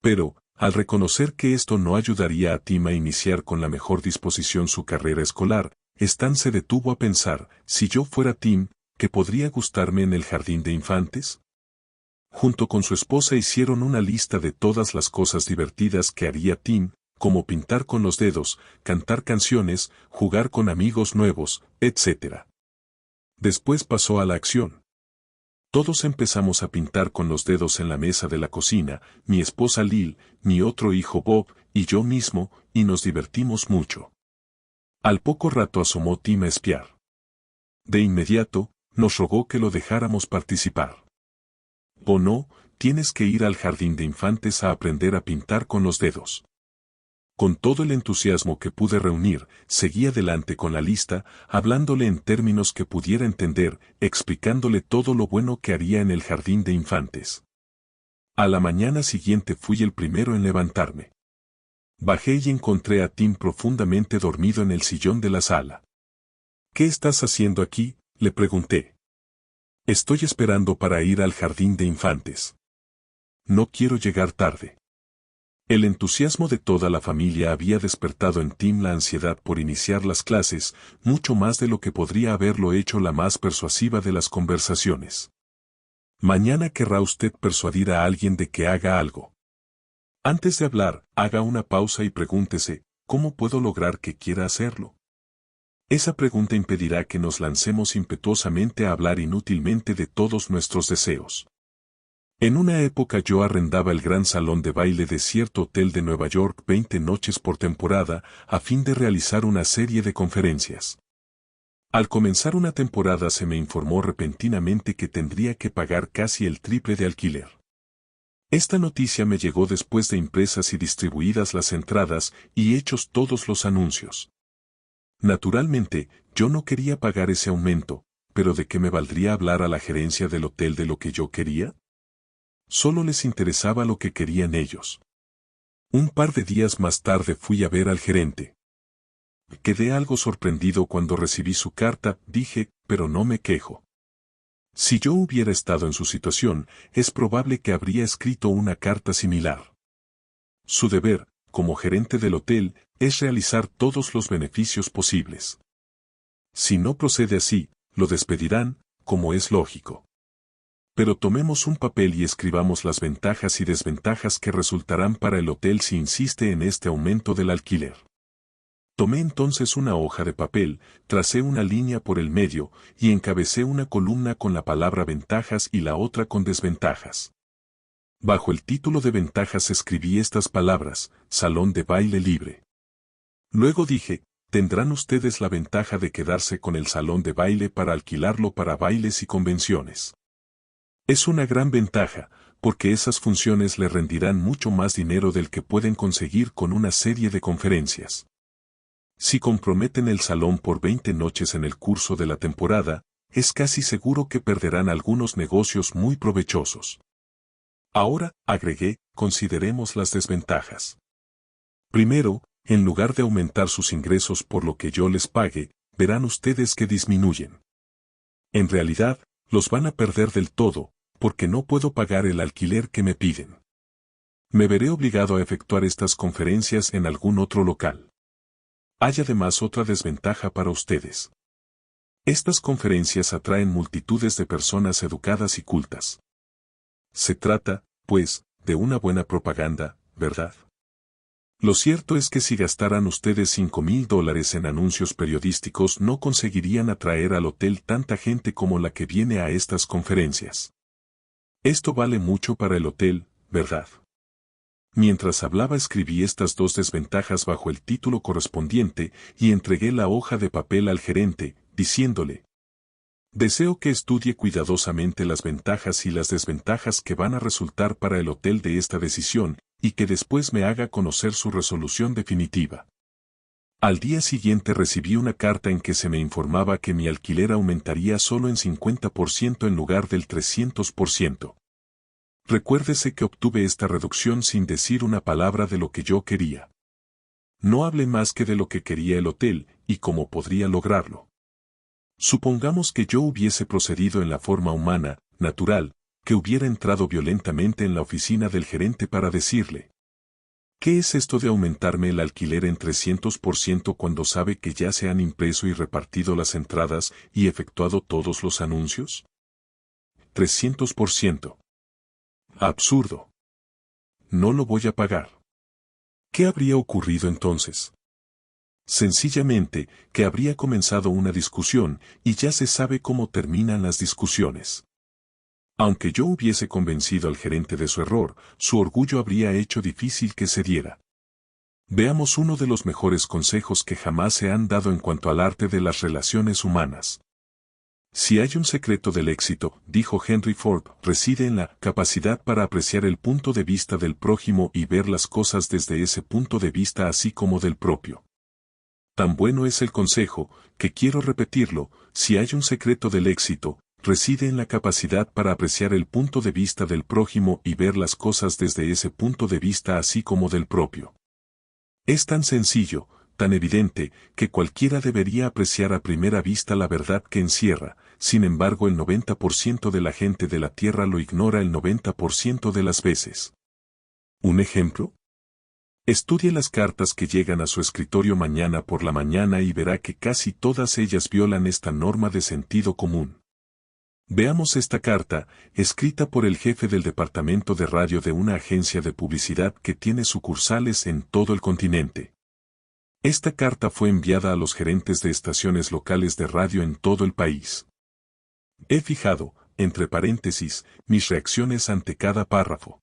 Speaker 1: Pero, al reconocer que esto no ayudaría a Tim a iniciar con la mejor disposición su carrera escolar, Stan se detuvo a pensar, si yo fuera Tim, ¿qué podría gustarme en el jardín de infantes? Junto con su esposa hicieron una lista de todas las cosas divertidas que haría Tim, como pintar con los dedos, cantar canciones, jugar con amigos nuevos, etc. Después pasó a la acción. Todos empezamos a pintar con los dedos en la mesa de la cocina, mi esposa Lil, mi otro hijo Bob, y yo mismo, y nos divertimos mucho. Al poco rato asomó Tim a espiar. De inmediato, nos rogó que lo dejáramos participar. «Oh no, tienes que ir al jardín de infantes a aprender a pintar con los dedos». Con todo el entusiasmo que pude reunir, seguí adelante con la lista, hablándole en términos que pudiera entender, explicándole todo lo bueno que haría en el jardín de infantes. A la mañana siguiente fui el primero en levantarme. Bajé y encontré a Tim profundamente dormido en el sillón de la sala. «¿Qué estás haciendo aquí?», le pregunté. «Estoy esperando para ir al jardín de infantes. No quiero llegar tarde». El entusiasmo de toda la familia había despertado en Tim la ansiedad por iniciar las clases, mucho más de lo que podría haberlo hecho la más persuasiva de las conversaciones. Mañana querrá usted persuadir a alguien de que haga algo. Antes de hablar, haga una pausa y pregúntese, ¿cómo puedo lograr que quiera hacerlo? Esa pregunta impedirá que nos lancemos impetuosamente a hablar inútilmente de todos nuestros deseos. En una época yo arrendaba el gran salón de baile de cierto hotel de Nueva York 20 noches por temporada, a fin de realizar una serie de conferencias. Al comenzar una temporada se me informó repentinamente que tendría que pagar casi el triple de alquiler. Esta noticia me llegó después de impresas y distribuidas las entradas y hechos todos los anuncios. Naturalmente, yo no quería pagar ese aumento, pero ¿de qué me valdría hablar a la gerencia del hotel de lo que yo quería? Solo les interesaba lo que querían ellos. Un par de días más tarde fui a ver al gerente. Quedé algo sorprendido cuando recibí su carta, dije, pero no me quejo. Si yo hubiera estado en su situación, es probable que habría escrito una carta similar. Su deber, como gerente del hotel, es realizar todos los beneficios posibles. Si no procede así, lo despedirán, como es lógico. Pero tomemos un papel y escribamos las ventajas y desventajas que resultarán para el hotel si insiste en este aumento del alquiler. Tomé entonces una hoja de papel, tracé una línea por el medio y encabecé una columna con la palabra ventajas y la otra con desventajas. Bajo el título de ventajas escribí estas palabras, salón de baile libre. Luego dije, tendrán ustedes la ventaja de quedarse con el salón de baile para alquilarlo para bailes y convenciones. Es una gran ventaja, porque esas funciones le rendirán mucho más dinero del que pueden conseguir con una serie de conferencias. Si comprometen el salón por 20 noches en el curso de la temporada, es casi seguro que perderán algunos negocios muy provechosos. Ahora, agregué, consideremos las desventajas. Primero, en lugar de aumentar sus ingresos por lo que yo les pague, verán ustedes que disminuyen. En realidad, los van a perder del todo, porque no puedo pagar el alquiler que me piden. Me veré obligado a efectuar estas conferencias en algún otro local. Hay además otra desventaja para ustedes. Estas conferencias atraen multitudes de personas educadas y cultas. Se trata, pues, de una buena propaganda, ¿verdad? Lo cierto es que si gastaran ustedes $5,000 en anuncios periodísticos no conseguirían atraer al hotel tanta gente como la que viene a estas conferencias. Esto vale mucho para el hotel, ¿verdad? Mientras hablaba escribí estas dos desventajas bajo el título correspondiente y entregué la hoja de papel al gerente, diciéndole: deseo que estudie cuidadosamente las ventajas y las desventajas que van a resultar para el hotel de esta decisión, y que después me haga conocer su resolución definitiva. Al día siguiente recibí una carta en que se me informaba que mi alquiler aumentaría solo en 50% en lugar del 300%. Recuérdese que obtuve esta reducción sin decir una palabra de lo que yo quería. No hablé más que de lo que quería el hotel, y cómo podría lograrlo. Supongamos que yo hubiese procedido en la forma humana, natural, que hubiera entrado violentamente en la oficina del gerente para decirle: ¿qué es esto de aumentarme el alquiler en 300% cuando sabe que ya se han impreso y repartido las entradas y efectuado todos los anuncios? 300%. Absurdo. No lo voy a pagar. ¿Qué habría ocurrido entonces? Sencillamente, que habría comenzado una discusión, y ya se sabe cómo terminan las discusiones. Aunque yo hubiese convencido al gerente de su error, su orgullo habría hecho difícil que cediera. Veamos uno de los mejores consejos que jamás se han dado en cuanto al arte de las relaciones humanas. Si hay un secreto del éxito, dijo Henry Ford, reside en la capacidad para apreciar el punto de vista del prójimo y ver las cosas desde ese punto de vista así como del propio. Tan bueno es el consejo, que quiero repetirlo: si hay un secreto del éxito, reside en la capacidad para apreciar el punto de vista del prójimo y ver las cosas desde ese punto de vista así como del propio. Es tan sencillo, tan evidente, que cualquiera debería apreciar a primera vista la verdad que encierra. Sin embargo, el 90% de la gente de la Tierra lo ignora el 90% de las veces. ¿Un ejemplo? Estudie las cartas que llegan a su escritorio mañana por la mañana y verá que casi todas ellas violan esta norma de sentido común. Veamos esta carta, escrita por el jefe del departamento de radio de una agencia de publicidad que tiene sucursales en todo el continente. Esta carta fue enviada a los gerentes de estaciones locales de radio en todo el país. He fijado, entre paréntesis, mis reacciones ante cada párrafo.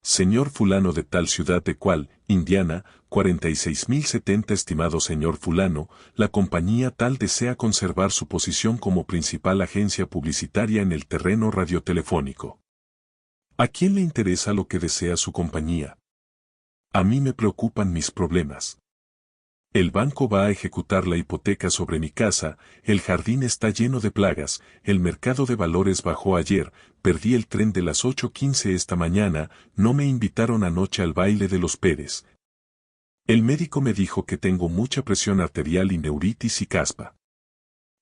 Speaker 1: Señor fulano de tal ciudad de cual, Indiana, 46.070. Estimado señor fulano, la compañía tal desea conservar su posición como principal agencia publicitaria en el terreno radiotelefónico. ¿A quién le interesa lo que desea su compañía? A mí me preocupan mis problemas. El banco va a ejecutar la hipoteca sobre mi casa, el jardín está lleno de plagas, el mercado de valores bajó ayer, perdí el tren de las 8:15 esta mañana, no me invitaron anoche al baile de los Pérez. El médico me dijo que tengo mucha presión arterial y neuritis y caspa.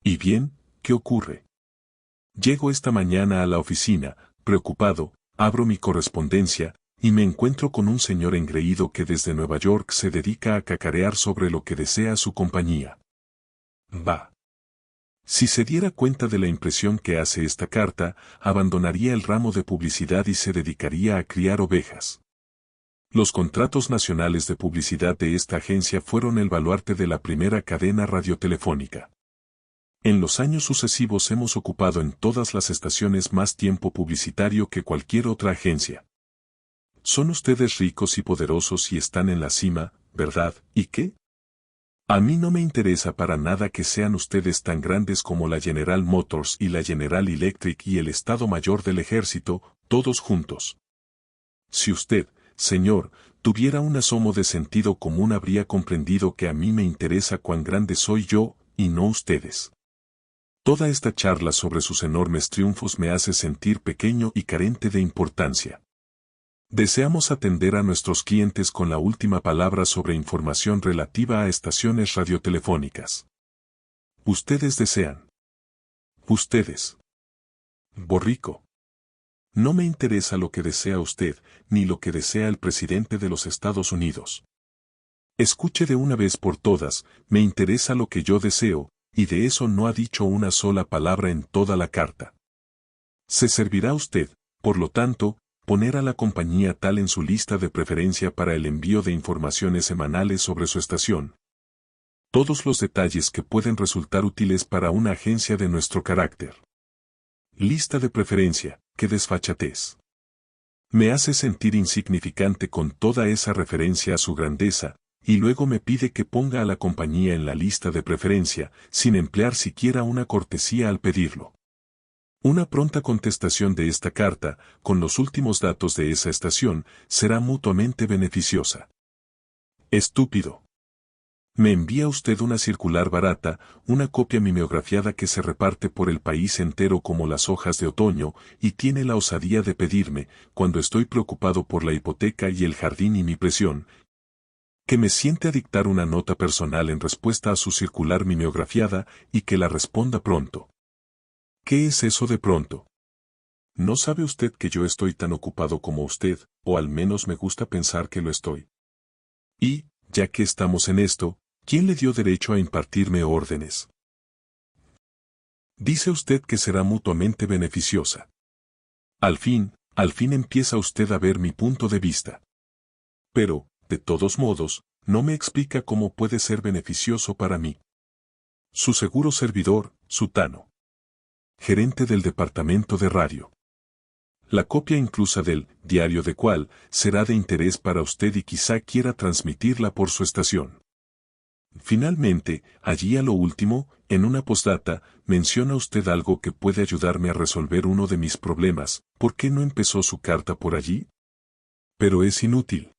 Speaker 1: ¿Y bien, qué ocurre? Llego esta mañana a la oficina, preocupado, abro mi correspondencia, y me encuentro con un señor engreído que desde Nueva York se dedica a cacarear sobre lo que desea su compañía. Bah. Si se diera cuenta de la impresión que hace esta carta, abandonaría el ramo de publicidad y se dedicaría a criar ovejas. Los contratos nacionales de publicidad de esta agencia fueron el baluarte de la primera cadena radiotelefónica. En los años sucesivos hemos ocupado en todas las estaciones más tiempo publicitario que cualquier otra agencia. Son ustedes ricos y poderosos y están en la cima, ¿verdad? ¿Y qué? A mí no me interesa para nada que sean ustedes tan grandes como la General Motors y la General Electric y el Estado Mayor del Ejército, todos juntos. Si usted, señor, tuviera un asomo de sentido común habría comprendido que a mí me interesa cuán grande soy yo, y no ustedes. Toda esta charla sobre sus enormes triunfos me hace sentir pequeño y carente de importancia. Deseamos atender a nuestros clientes con la última palabra sobre información relativa a estaciones radiotelefónicas. Ustedes desean. Ustedes. Borrico. No me interesa lo que desea usted, ni lo que desea el presidente de los Estados Unidos. Escuche de una vez por todas, me interesa lo que yo deseo, y de eso no ha dicho una sola palabra en toda la carta. Se servirá usted, por lo tanto, poner a la compañía tal en su lista de preferencia para el envío de informaciones semanales sobre su estación. Todos los detalles que pueden resultar útiles para una agencia de nuestro carácter. Lista de preferencia, qué desfachatez. Me hace sentir insignificante con toda esa referencia a su grandeza, y luego me pide que ponga a la compañía en la lista de preferencia, sin emplear siquiera una cortesía al pedirlo. Una pronta contestación de esta carta, con los últimos datos de esa estación, será mutuamente beneficiosa. Estúpido. Me envía usted una circular barata, una copia mimeografiada que se reparte por el país entero como las hojas de otoño, y tiene la osadía de pedirme, cuando estoy preocupado por la hipoteca y el jardín y mi presión, que me siente a dictar una nota personal en respuesta a su circular mimeografiada y que la responda pronto. ¿Qué es eso de pronto? ¿No sabe usted que yo estoy tan ocupado como usted, o al menos me gusta pensar que lo estoy? Y, ya que estamos en esto, ¿quién le dio derecho a impartirme órdenes? Dice usted que será mutuamente beneficiosa. Al fin empieza usted a ver mi punto de vista. Pero, de todos modos, no me explica cómo puede ser beneficioso para mí. Su seguro servidor, Sutano. Gerente del departamento de radio. La copia inclusa del diario de cual será de interés para usted y quizá quiera transmitirla por su estación. Finalmente, allí a lo último, en una postdata, menciona usted algo que puede ayudarme a resolver uno de mis problemas. ¿Por qué no empezó su carta por allí? Pero es inútil.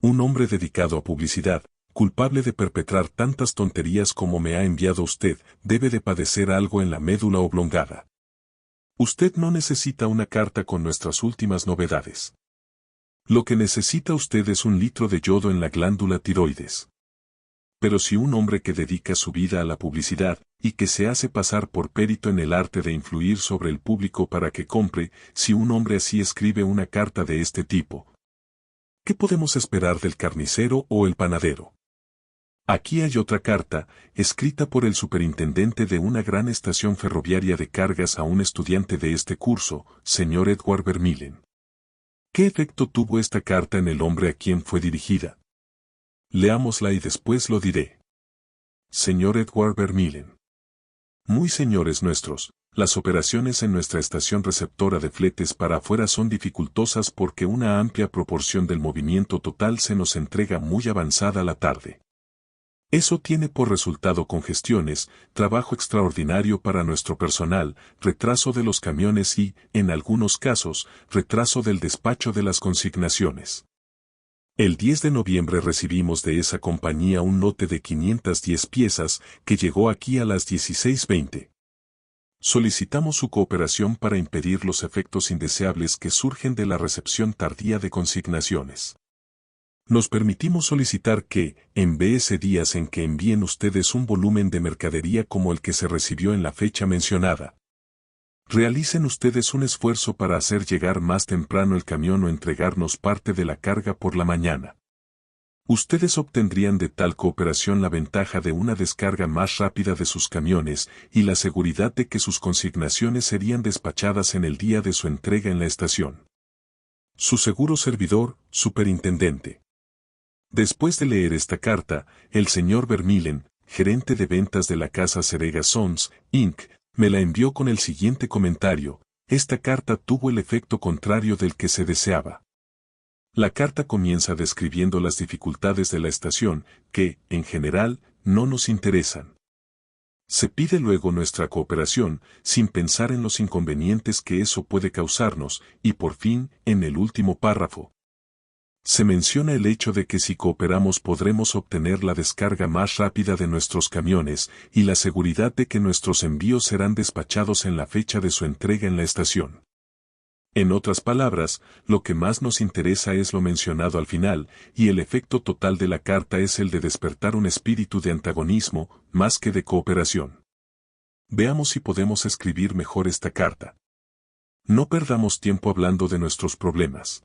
Speaker 1: Un hombre dedicado a publicidad, culpable de perpetrar tantas tonterías como me ha enviado usted, debe de padecer algo en la médula oblongada. Usted no necesita una carta con nuestras últimas novedades. Lo que necesita usted es un litro de yodo en la glándula tiroides. Pero si un hombre que dedica su vida a la publicidad, y que se hace pasar por perito en el arte de influir sobre el público para que compre, si un hombre así escribe una carta de este tipo, ¿qué podemos esperar del carnicero o el panadero? Aquí hay otra carta, escrita por el superintendente de una gran estación ferroviaria de cargas a un estudiante de este curso, señor Edward Vermillen. ¿Qué efecto tuvo esta carta en el hombre a quien fue dirigida? Leámosla y después lo diré. Señor Edward Vermillen. Muy señores nuestros, las operaciones en nuestra estación receptora de fletes para afuera son dificultosas porque una amplia proporción del movimiento total se nos entrega muy avanzada la tarde. Eso tiene por resultado congestiones, trabajo extraordinario para nuestro personal, retraso de los camiones y, en algunos casos, retraso del despacho de las consignaciones. El 10 de noviembre recibimos de esa compañía un lote de 510 piezas que llegó aquí a las 16:20. Solicitamos su cooperación para impedir los efectos indeseables que surgen de la recepción tardía de consignaciones. Nos permitimos solicitar que, en vez de días en que envíen ustedes un volumen de mercadería como el que se recibió en la fecha mencionada, realicen ustedes un esfuerzo para hacer llegar más temprano el camión o entregarnos parte de la carga por la mañana. Ustedes obtendrían de tal cooperación la ventaja de una descarga más rápida de sus camiones y la seguridad de que sus consignaciones serían despachadas en el día de su entrega en la estación. Su seguro servidor, superintendente. Después de leer esta carta, el señor Vermillen, gerente de ventas de la casa Serega Sons, Inc., me la envió con el siguiente comentario: esta carta tuvo el efecto contrario del que se deseaba. La carta comienza describiendo las dificultades de la estación, que, en general, no nos interesan. Se pide luego nuestra cooperación, sin pensar en los inconvenientes que eso puede causarnos, y por fin, en el último párrafo, se menciona el hecho de que si cooperamos podremos obtener la descarga más rápida de nuestros camiones y la seguridad de que nuestros envíos serán despachados en la fecha de su entrega en la estación. En otras palabras, lo que más nos interesa es lo mencionado al final, y el efecto total de la carta es el de despertar un espíritu de antagonismo, más que de cooperación. Veamos si podemos escribir mejor esta carta. No perdamos tiempo hablando de nuestros problemas.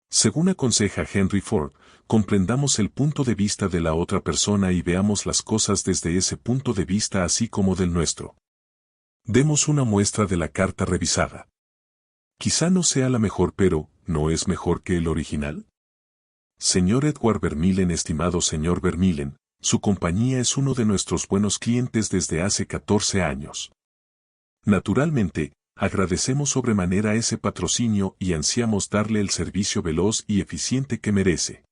Speaker 1: Según aconseja Henry Ford, comprendamos el punto de vista de la otra persona y veamos las cosas desde ese punto de vista así como del nuestro. Demos una muestra de la carta revisada. Quizá no sea la mejor, pero ¿no es mejor que el original? Señor Edward Vermillen, estimado señor Vermillen, su compañía es uno de nuestros buenos clientes desde hace 14 años. Naturalmente, agradecemos sobremanera ese patrocinio y ansiamos darle el servicio veloz y eficiente que merece.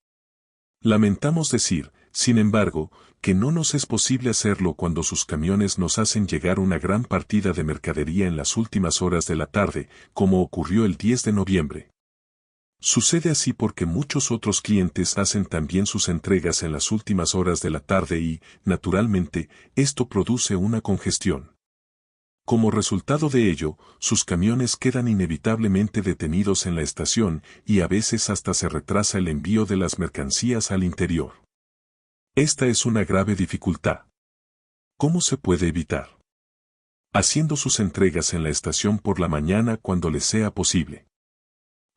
Speaker 1: Lamentamos decir, sin embargo, que no nos es posible hacerlo cuando sus camiones nos hacen llegar una gran partida de mercadería en las últimas horas de la tarde, como ocurrió el 10 de noviembre. Sucede así porque muchos otros clientes hacen también sus entregas en las últimas horas de la tarde y, naturalmente, esto produce una congestión. Como resultado de ello, sus camiones quedan inevitablemente detenidos en la estación y a veces hasta se retrasa el envío de las mercancías al interior. Esta es una grave dificultad. ¿Cómo se puede evitar? Haciendo sus entregas en la estación por la mañana cuando les sea posible.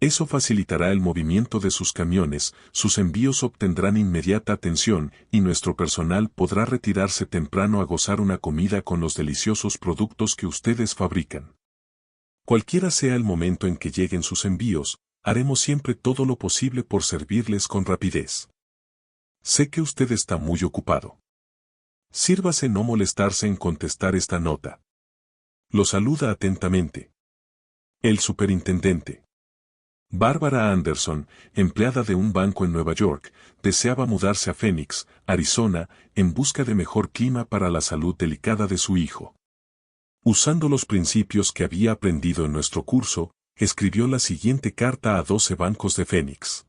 Speaker 1: Eso facilitará el movimiento de sus camiones, sus envíos obtendrán inmediata atención y nuestro personal podrá retirarse temprano a gozar una comida con los deliciosos productos que ustedes fabrican. Cualquiera sea el momento en que lleguen sus envíos, haremos siempre todo lo posible por servirles con rapidez. Sé que usted está muy ocupado. Sírvase no molestarse en contestar esta nota. Lo saluda atentamente. El superintendente. Bárbara Anderson, empleada de un banco en Nueva York, deseaba mudarse a Phoenix, Arizona, en busca de mejor clima para la salud delicada de su hijo. Usando los principios que había aprendido en nuestro curso, escribió la siguiente carta a 12 bancos de Phoenix.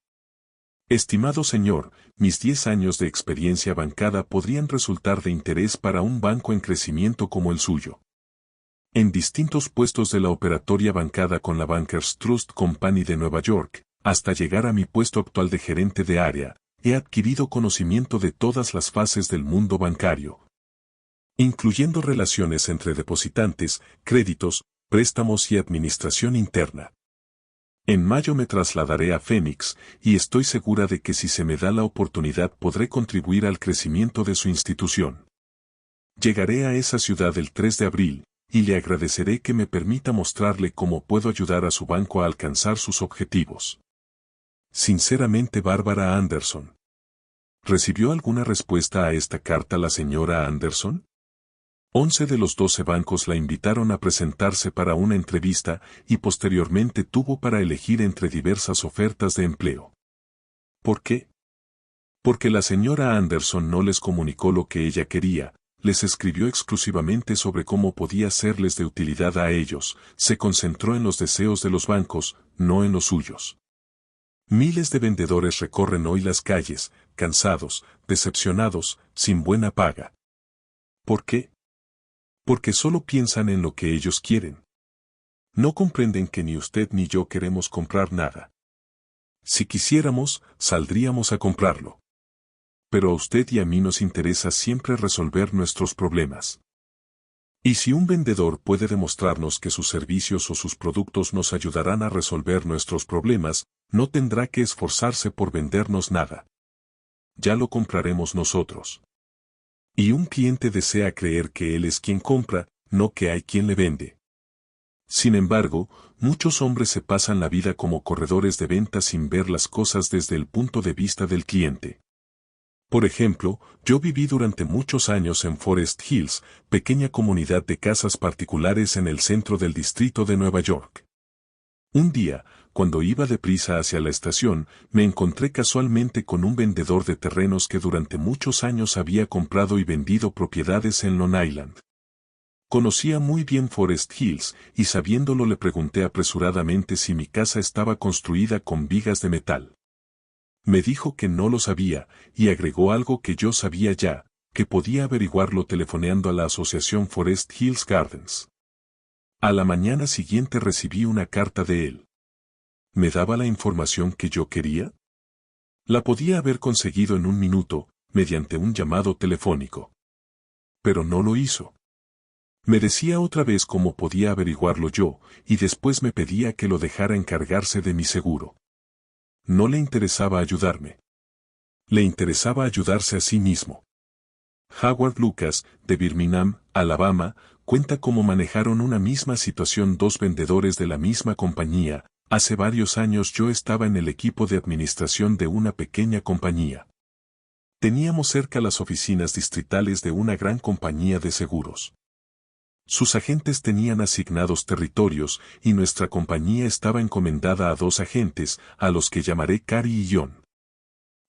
Speaker 1: Estimado señor, mis 10 años de experiencia bancada podrían resultar de interés para un banco en crecimiento como el suyo. En distintos puestos de la operatoria bancada con la Bankers Trust Company de Nueva York, hasta llegar a mi puesto actual de gerente de área, he adquirido conocimiento de todas las fases del mundo bancario, incluyendo relaciones entre depositantes, créditos, préstamos y administración interna. En mayo me trasladaré a Phoenix, y estoy segura de que si se me da la oportunidad podré contribuir al crecimiento de su institución. Llegaré a esa ciudad el 3 de abril, y le agradeceré que me permita mostrarle cómo puedo ayudar a su banco a alcanzar sus objetivos. Sinceramente, Bárbara Anderson. ¿Recibió alguna respuesta a esta carta la señora Anderson? 11 de los 12 bancos la invitaron a presentarse para una entrevista y posteriormente tuvo para elegir entre diversas ofertas de empleo. ¿Por qué? Porque la señora Anderson no les comunicó lo que ella quería, les escribió exclusivamente sobre cómo podía serles de utilidad a ellos, se concentró en los deseos de los bancos, no en los suyos. Miles de vendedores recorren hoy las calles, cansados, decepcionados, sin buena paga. ¿Por qué? Porque solo piensan en lo que ellos quieren. No comprenden que ni usted ni yo queremos comprar nada. Si quisiéramos, saldríamos a comprarlo. Pero a usted y a mí nos interesa siempre resolver nuestros problemas. Y si un vendedor puede demostrarnos que sus servicios o sus productos nos ayudarán a resolver nuestros problemas, no tendrá que esforzarse por vendernos nada. Ya lo compraremos nosotros. Y un cliente desea creer que él es quien compra, no que hay quien le vende. Sin embargo, muchos hombres se pasan la vida como corredores de ventas sin ver las cosas desde el punto de vista del cliente. Por ejemplo, yo viví durante muchos años en Forest Hills, pequeña comunidad de casas particulares en el centro del distrito de Nueva York. Un día, cuando iba deprisa hacia la estación, me encontré casualmente con un vendedor de terrenos que durante muchos años había comprado y vendido propiedades en Long Island. Conocía muy bien Forest Hills, y sabiéndolo le pregunté apresuradamente si mi casa estaba construida con vigas de metal. Me dijo que no lo sabía, y agregó algo que yo sabía ya, que podía averiguarlo telefoneando a la asociación Forest Hills Gardens. A la mañana siguiente recibí una carta de él. ¿Me daba la información que yo quería? La podía haber conseguido en un minuto, mediante un llamado telefónico. Pero no lo hizo. Me decía otra vez cómo podía averiguarlo yo, y después me pedía que lo dejara encargarse de mi seguro. No le interesaba ayudarme. Le interesaba ayudarse a sí mismo. Howard Lucas, de Birmingham, Alabama, cuenta cómo manejaron una misma situación dos vendedores de la misma compañía. Hace varios años yo estaba en el equipo de administración de una pequeña compañía. Teníamos cerca las oficinas distritales de una gran compañía de seguros. Sus agentes tenían asignados territorios y nuestra compañía estaba encomendada a dos agentes, a los que llamaré Cary y John.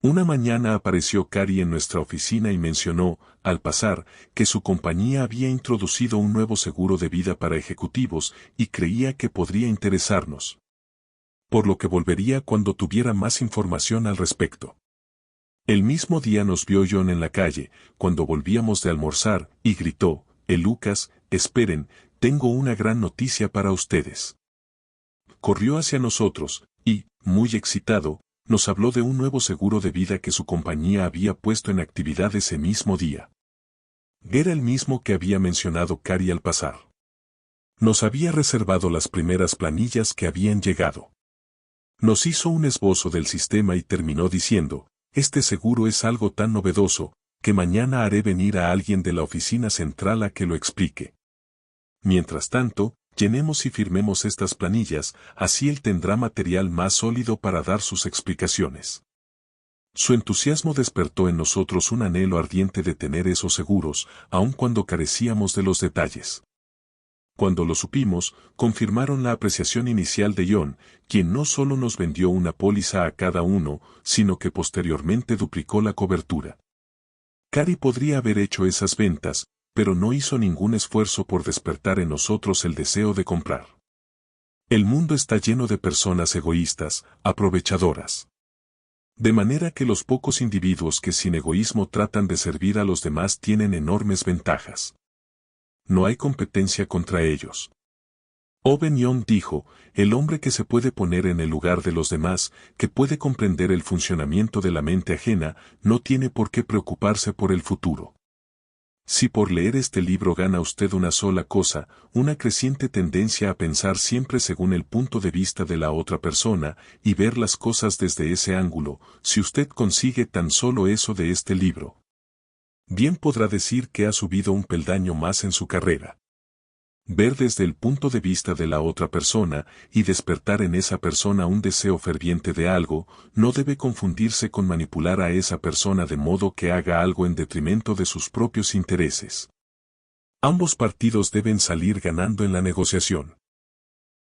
Speaker 1: Una mañana apareció Cary en nuestra oficina y mencionó, al pasar, que su compañía había introducido un nuevo seguro de vida para ejecutivos y creía que podría interesarnos. Por lo que volvería cuando tuviera más información al respecto. El mismo día nos vio John en la calle, cuando volvíamos de almorzar, y gritó, Lucas, esperen, tengo una gran noticia para ustedes. Corrió hacia nosotros, y, muy excitado, nos habló de un nuevo seguro de vida que su compañía había puesto en actividad ese mismo día. Era el mismo que había mencionado Cary al pasar. Nos había reservado las primeras planillas que habían llegado. Nos hizo un esbozo del sistema y terminó diciendo, este seguro es algo tan novedoso, que mañana haré venir a alguien de la oficina central a que lo explique. Mientras tanto, llenemos y firmemos estas planillas, así él tendrá material más sólido para dar sus explicaciones. Su entusiasmo despertó en nosotros un anhelo ardiente de tener esos seguros, aun cuando carecíamos de los detalles. Cuando lo supimos, confirmaron la apreciación inicial de John, quien no solo nos vendió una póliza a cada uno, sino que posteriormente duplicó la cobertura. Cary podría haber hecho esas ventas, pero no hizo ningún esfuerzo por despertar en nosotros el deseo de comprar. El mundo está lleno de personas egoístas, aprovechadoras. De manera que los pocos individuos que sin egoísmo tratan de servir a los demás tienen enormes ventajas. No hay competencia contra ellos. Owen Young dijo, el hombre que se puede poner en el lugar de los demás, que puede comprender el funcionamiento de la mente ajena, no tiene por qué preocuparse por el futuro. Si por leer este libro gana usted una sola cosa, una creciente tendencia a pensar siempre según el punto de vista de la otra persona, y ver las cosas desde ese ángulo, si usted consigue tan solo eso de este libro, bien podrá decir que ha subido un peldaño más en su carrera. Ver desde el punto de vista de la otra persona y despertar en esa persona un deseo ferviente de algo, no debe confundirse con manipular a esa persona de modo que haga algo en detrimento de sus propios intereses. Ambos partidos deben salir ganando en la negociación.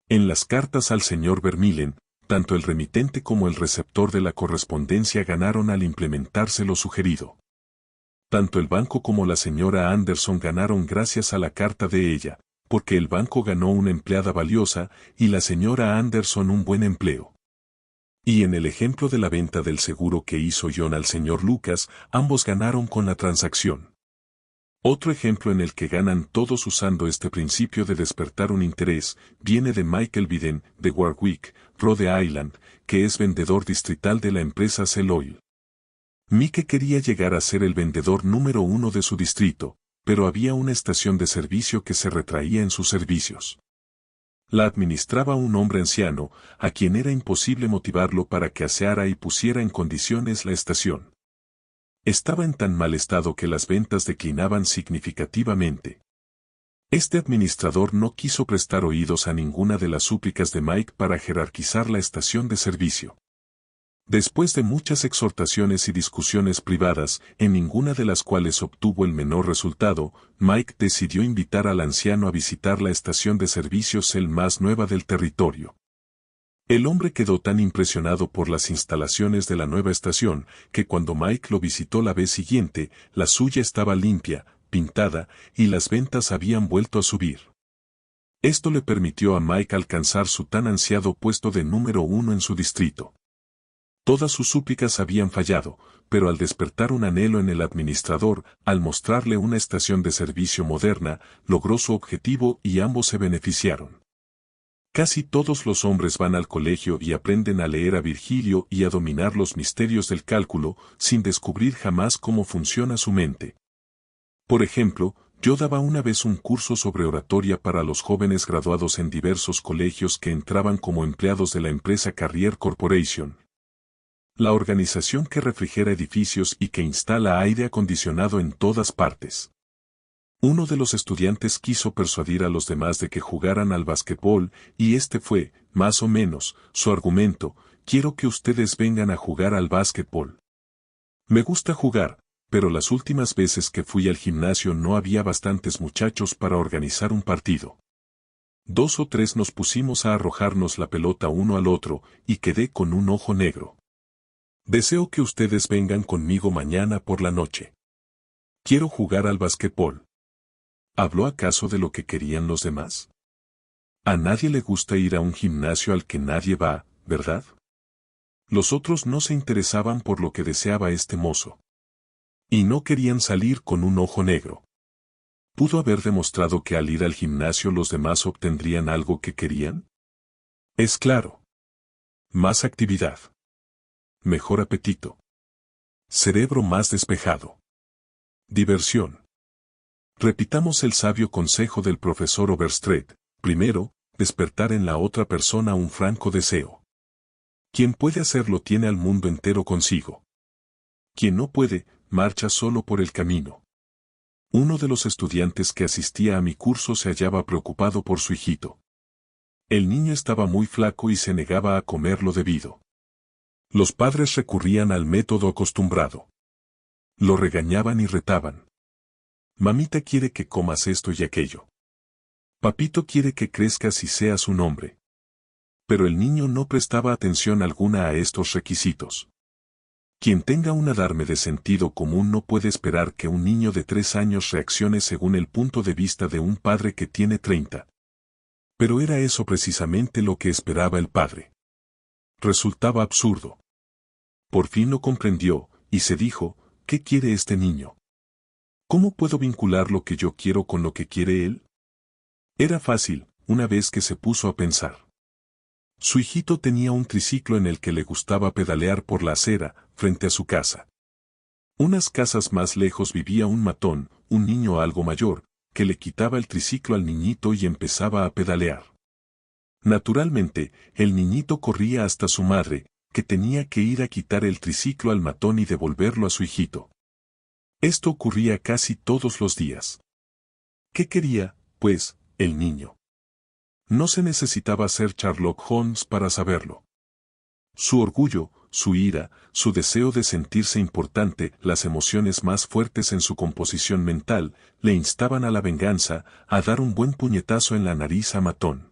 Speaker 1: En las cartas al señor Vermillen, tanto el remitente como el receptor de la correspondencia ganaron al implementarse lo sugerido. Tanto el banco como la señora Anderson ganaron gracias a la carta de ella, porque el banco ganó una empleada valiosa y la señora Anderson un buen empleo. Y en el ejemplo de la venta del seguro que hizo John al señor Lucas, ambos ganaron con la transacción. Otro ejemplo en el que ganan todos usando este principio de despertar un interés, viene de Michael Biden, de Warwick, Rhode Island, que es vendedor distrital de la empresa Shell Oil. Mike quería llegar a ser el vendedor número 1 de su distrito, pero había una estación de servicio que se retraía en sus servicios. La administraba un hombre anciano, a quien era imposible motivarlo para que aseara y pusiera en condiciones la estación. Estaba en tan mal estado que las ventas declinaban significativamente. Este administrador no quiso prestar oídos a ninguna de las súplicas de Mike para jerarquizar la estación de servicio. Después de muchas exhortaciones y discusiones privadas, en ninguna de las cuales obtuvo el menor resultado, Mike decidió invitar al anciano a visitar la estación de servicios el más nueva del territorio. El hombre quedó tan impresionado por las instalaciones de la nueva estación, que cuando Mike lo visitó la vez siguiente, la suya estaba limpia, pintada, y las ventas habían vuelto a subir. Esto le permitió a Mike alcanzar su tan ansiado puesto de número 1 en su distrito. Todas sus súplicas habían fallado, pero al despertar un anhelo en el administrador, al mostrarle una estación de servicio moderna, logró su objetivo y ambos se beneficiaron. Casi todos los hombres van al colegio y aprenden a leer a Virgilio y a dominar los misterios del cálculo, sin descubrir jamás cómo funciona su mente. Por ejemplo, yo daba una vez un curso sobre oratoria para los jóvenes graduados en diversos colegios que entraban como empleados de la empresa Carrier Corporation, la organización que refrigera edificios y que instala aire acondicionado en todas partes. Uno de los estudiantes quiso persuadir a los demás de que jugaran al basquetbol, y este fue, más o menos, su argumento: quiero que ustedes vengan a jugar al basquetbol. Me gusta jugar, pero las últimas veces que fui al gimnasio no había bastantes muchachos para organizar un partido. 2 o 3 nos pusimos a arrojarnos la pelota uno al otro, y quedé con un ojo negro. Deseo que ustedes vengan conmigo mañana por la noche. Quiero jugar al basquetbol. ¿Habló acaso de lo que querían los demás? A nadie le gusta ir a un gimnasio al que nadie va, ¿verdad? Los otros no se interesaban por lo que deseaba este mozo. Y no querían salir con un ojo negro. ¿Pudo haber demostrado que al ir al gimnasio los demás obtendrían algo que querían? Es claro. Más actividad. Mejor apetito. Cerebro más despejado. Diversión. Repitamos el sabio consejo del profesor Overstreet: primero, despertar en la otra persona un franco deseo. Quien puede hacerlo tiene al mundo entero consigo. Quien no puede, marcha solo por el camino. Uno de los estudiantes que asistía a mi curso se hallaba preocupado por su hijito. El niño estaba muy flaco y se negaba a comer lo debido. Los padres recurrían al método acostumbrado. Lo regañaban y retaban. Mamita quiere que comas esto y aquello. Papito quiere que crezcas y seas un hombre. Pero el niño no prestaba atención alguna a estos requisitos. Quien tenga un adarme de sentido común no puede esperar que un niño de 3 años reaccione según el punto de vista de un padre que tiene 30. Pero era eso precisamente lo que esperaba el padre. Resultaba absurdo. Por fin lo comprendió, y se dijo: ¿qué quiere este niño? ¿Cómo puedo vincular lo que yo quiero con lo que quiere él? Era fácil, una vez que se puso a pensar. Su hijito tenía un triciclo en el que le gustaba pedalear por la acera, frente a su casa. Unas casas más lejos vivía un matón, un niño algo mayor, que le quitaba el triciclo al niñito y empezaba a pedalear. Naturalmente, el niñito corría hasta su madre, que tenía que ir a quitar el triciclo al matón y devolverlo a su hijito. Esto ocurría casi todos los días. ¿Qué quería, pues, el niño? No se necesitaba ser Sherlock Holmes para saberlo. Su orgullo, su ira, su deseo de sentirse importante, las emociones más fuertes en su composición mental, le instaban a la venganza, a dar un buen puñetazo en la nariz a matón.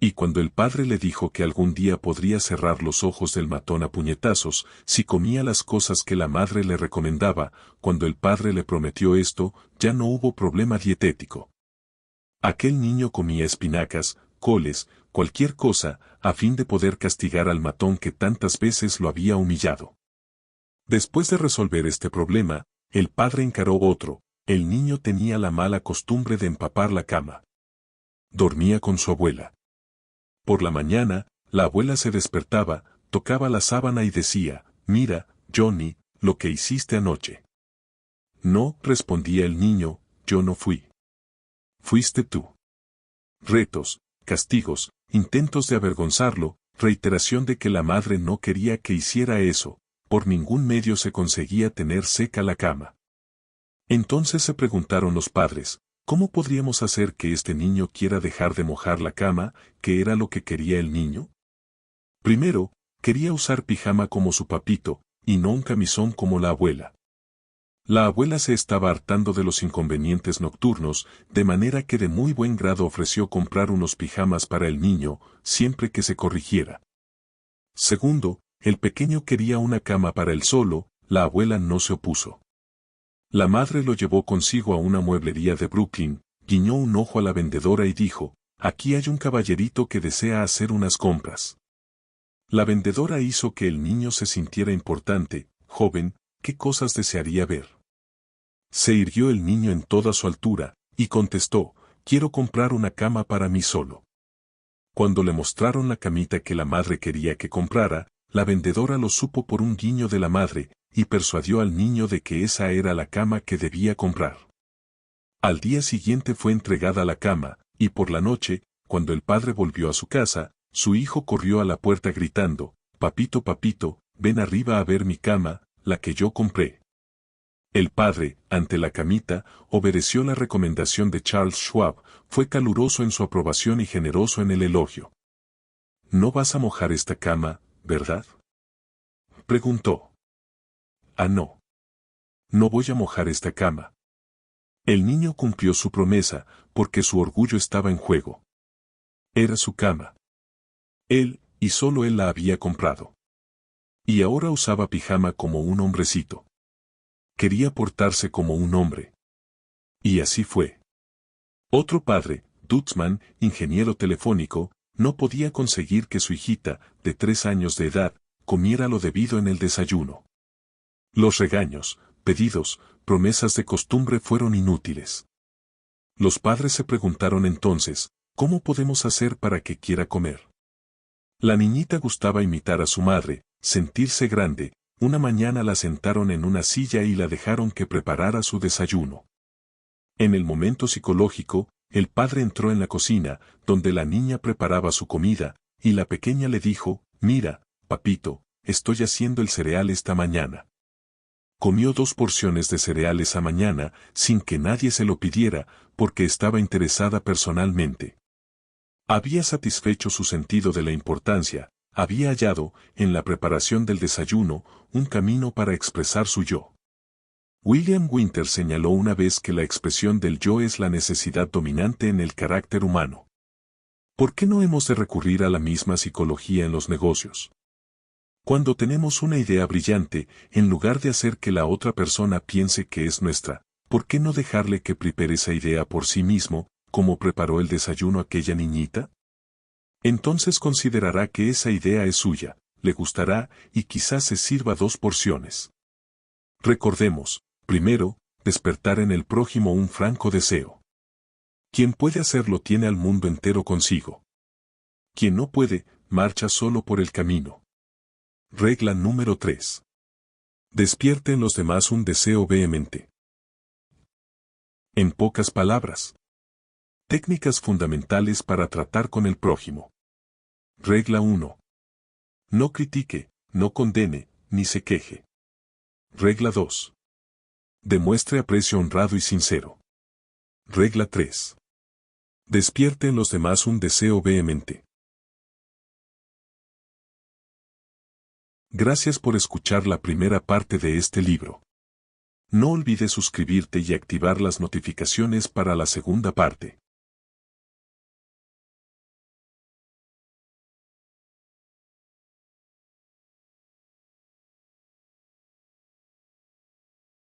Speaker 1: Y cuando el padre le dijo que algún día podría cerrar los ojos del matón a puñetazos, si comía las cosas que la madre le recomendaba, cuando el padre le prometió esto, ya no hubo problema dietético. Aquel niño comía espinacas, coles, cualquier cosa, a fin de poder castigar al matón que tantas veces lo había humillado. Después de resolver este problema, el padre encaró otro: el niño tenía la mala costumbre de empapar la cama. Dormía con su abuela. Por la mañana, la abuela se despertaba, tocaba la sábana y decía: mira, Johnny, lo que hiciste anoche. No, respondía el niño, yo no fui. Fuiste tú. Retos, castigos, intentos de avergonzarlo, reiteración de que la madre no quería que hiciera eso, por ningún medio se conseguía tener seca la cama. Entonces se preguntaron los padres: ¿cómo podríamos hacer que este niño quiera dejar de mojar la cama, que era lo que quería el niño? Primero, quería usar pijama como su papito, y no un camisón como la abuela. La abuela se estaba hartando de los inconvenientes nocturnos, de manera que de muy buen grado ofreció comprar unos pijamas para el niño, siempre que se corrigiera. Segundo, el pequeño quería una cama para él solo, la abuela no se opuso. La madre lo llevó consigo a una mueblería de Brooklyn, guiñó un ojo a la vendedora y dijo: aquí hay un caballerito que desea hacer unas compras. La vendedora hizo que el niño se sintiera importante. Joven, ¿qué cosas desearía ver? Se irguió el niño en toda su altura, y contestó, quiero comprar una cama para mí solo. Cuando le mostraron la camita que la madre quería que comprara, la vendedora lo supo por un guiño de la madre, y persuadió al niño de que esa era la cama que debía comprar. Al día siguiente fue entregada la cama, y por la noche, cuando el padre volvió a su casa, su hijo corrió a la puerta gritando, papito, papito, ven arriba a ver mi cama, la que yo compré. El padre, ante la camita, obedeció la recomendación de Charles Schwab, fue caluroso en su aprobación y generoso en el elogio. ¿No vas a mojar esta cama, verdad? Preguntó. Ah, no. No voy a mojar esta cama. El niño cumplió su promesa, porque su orgullo estaba en juego. Era su cama. Él, y solo él la había comprado. Y ahora usaba pijama como un hombrecito. Quería portarse como un hombre. Y así fue. Otro padre, Dutzman, ingeniero telefónico, no podía conseguir que su hijita, de 3 años de edad, comiera lo debido en el desayuno. Los regaños, pedidos, promesas de costumbre fueron inútiles. Los padres se preguntaron entonces, ¿cómo podemos hacer para que quiera comer? La niñita gustaba imitar a su madre, sentirse grande. Una mañana la sentaron en una silla y la dejaron que preparara su desayuno. En el momento psicológico, el padre entró en la cocina, donde la niña preparaba su comida, y la pequeña le dijo, mira, papito, estoy haciendo el cereal esta mañana. Comió 2 porciones de cereal esa mañana, sin que nadie se lo pidiera, porque estaba interesada personalmente. Había satisfecho su sentido de la importancia, había hallado, en la preparación del desayuno, un camino para expresar su yo. William Winter señaló una vez que la expresión del yo es la necesidad dominante en el carácter humano. ¿Por qué no hemos de recurrir a la misma psicología en los negocios? Cuando tenemos una idea brillante, en lugar de hacer que la otra persona piense que es nuestra, ¿por qué no dejarle que prepare esa idea por sí mismo, como preparó el desayuno aquella niñita? Entonces considerará que esa idea es suya, le gustará y quizás se sirva 2 porciones. Recordemos, primero, despertar en el prójimo un franco deseo. Quien puede hacerlo tiene al mundo entero consigo. Quien no puede, marcha solo por el camino. Regla número 3. Despierte en los demás un deseo vehemente. En pocas palabras. Técnicas fundamentales para tratar con el prójimo. Regla 1. No critique, no condene, ni se queje. Regla 2. Demuestre aprecio honrado y sincero. Regla 3. Despierte en los demás un deseo vehemente. Gracias por escuchar la primera parte de este libro. No olvides suscribirte y activar las notificaciones para la segunda parte.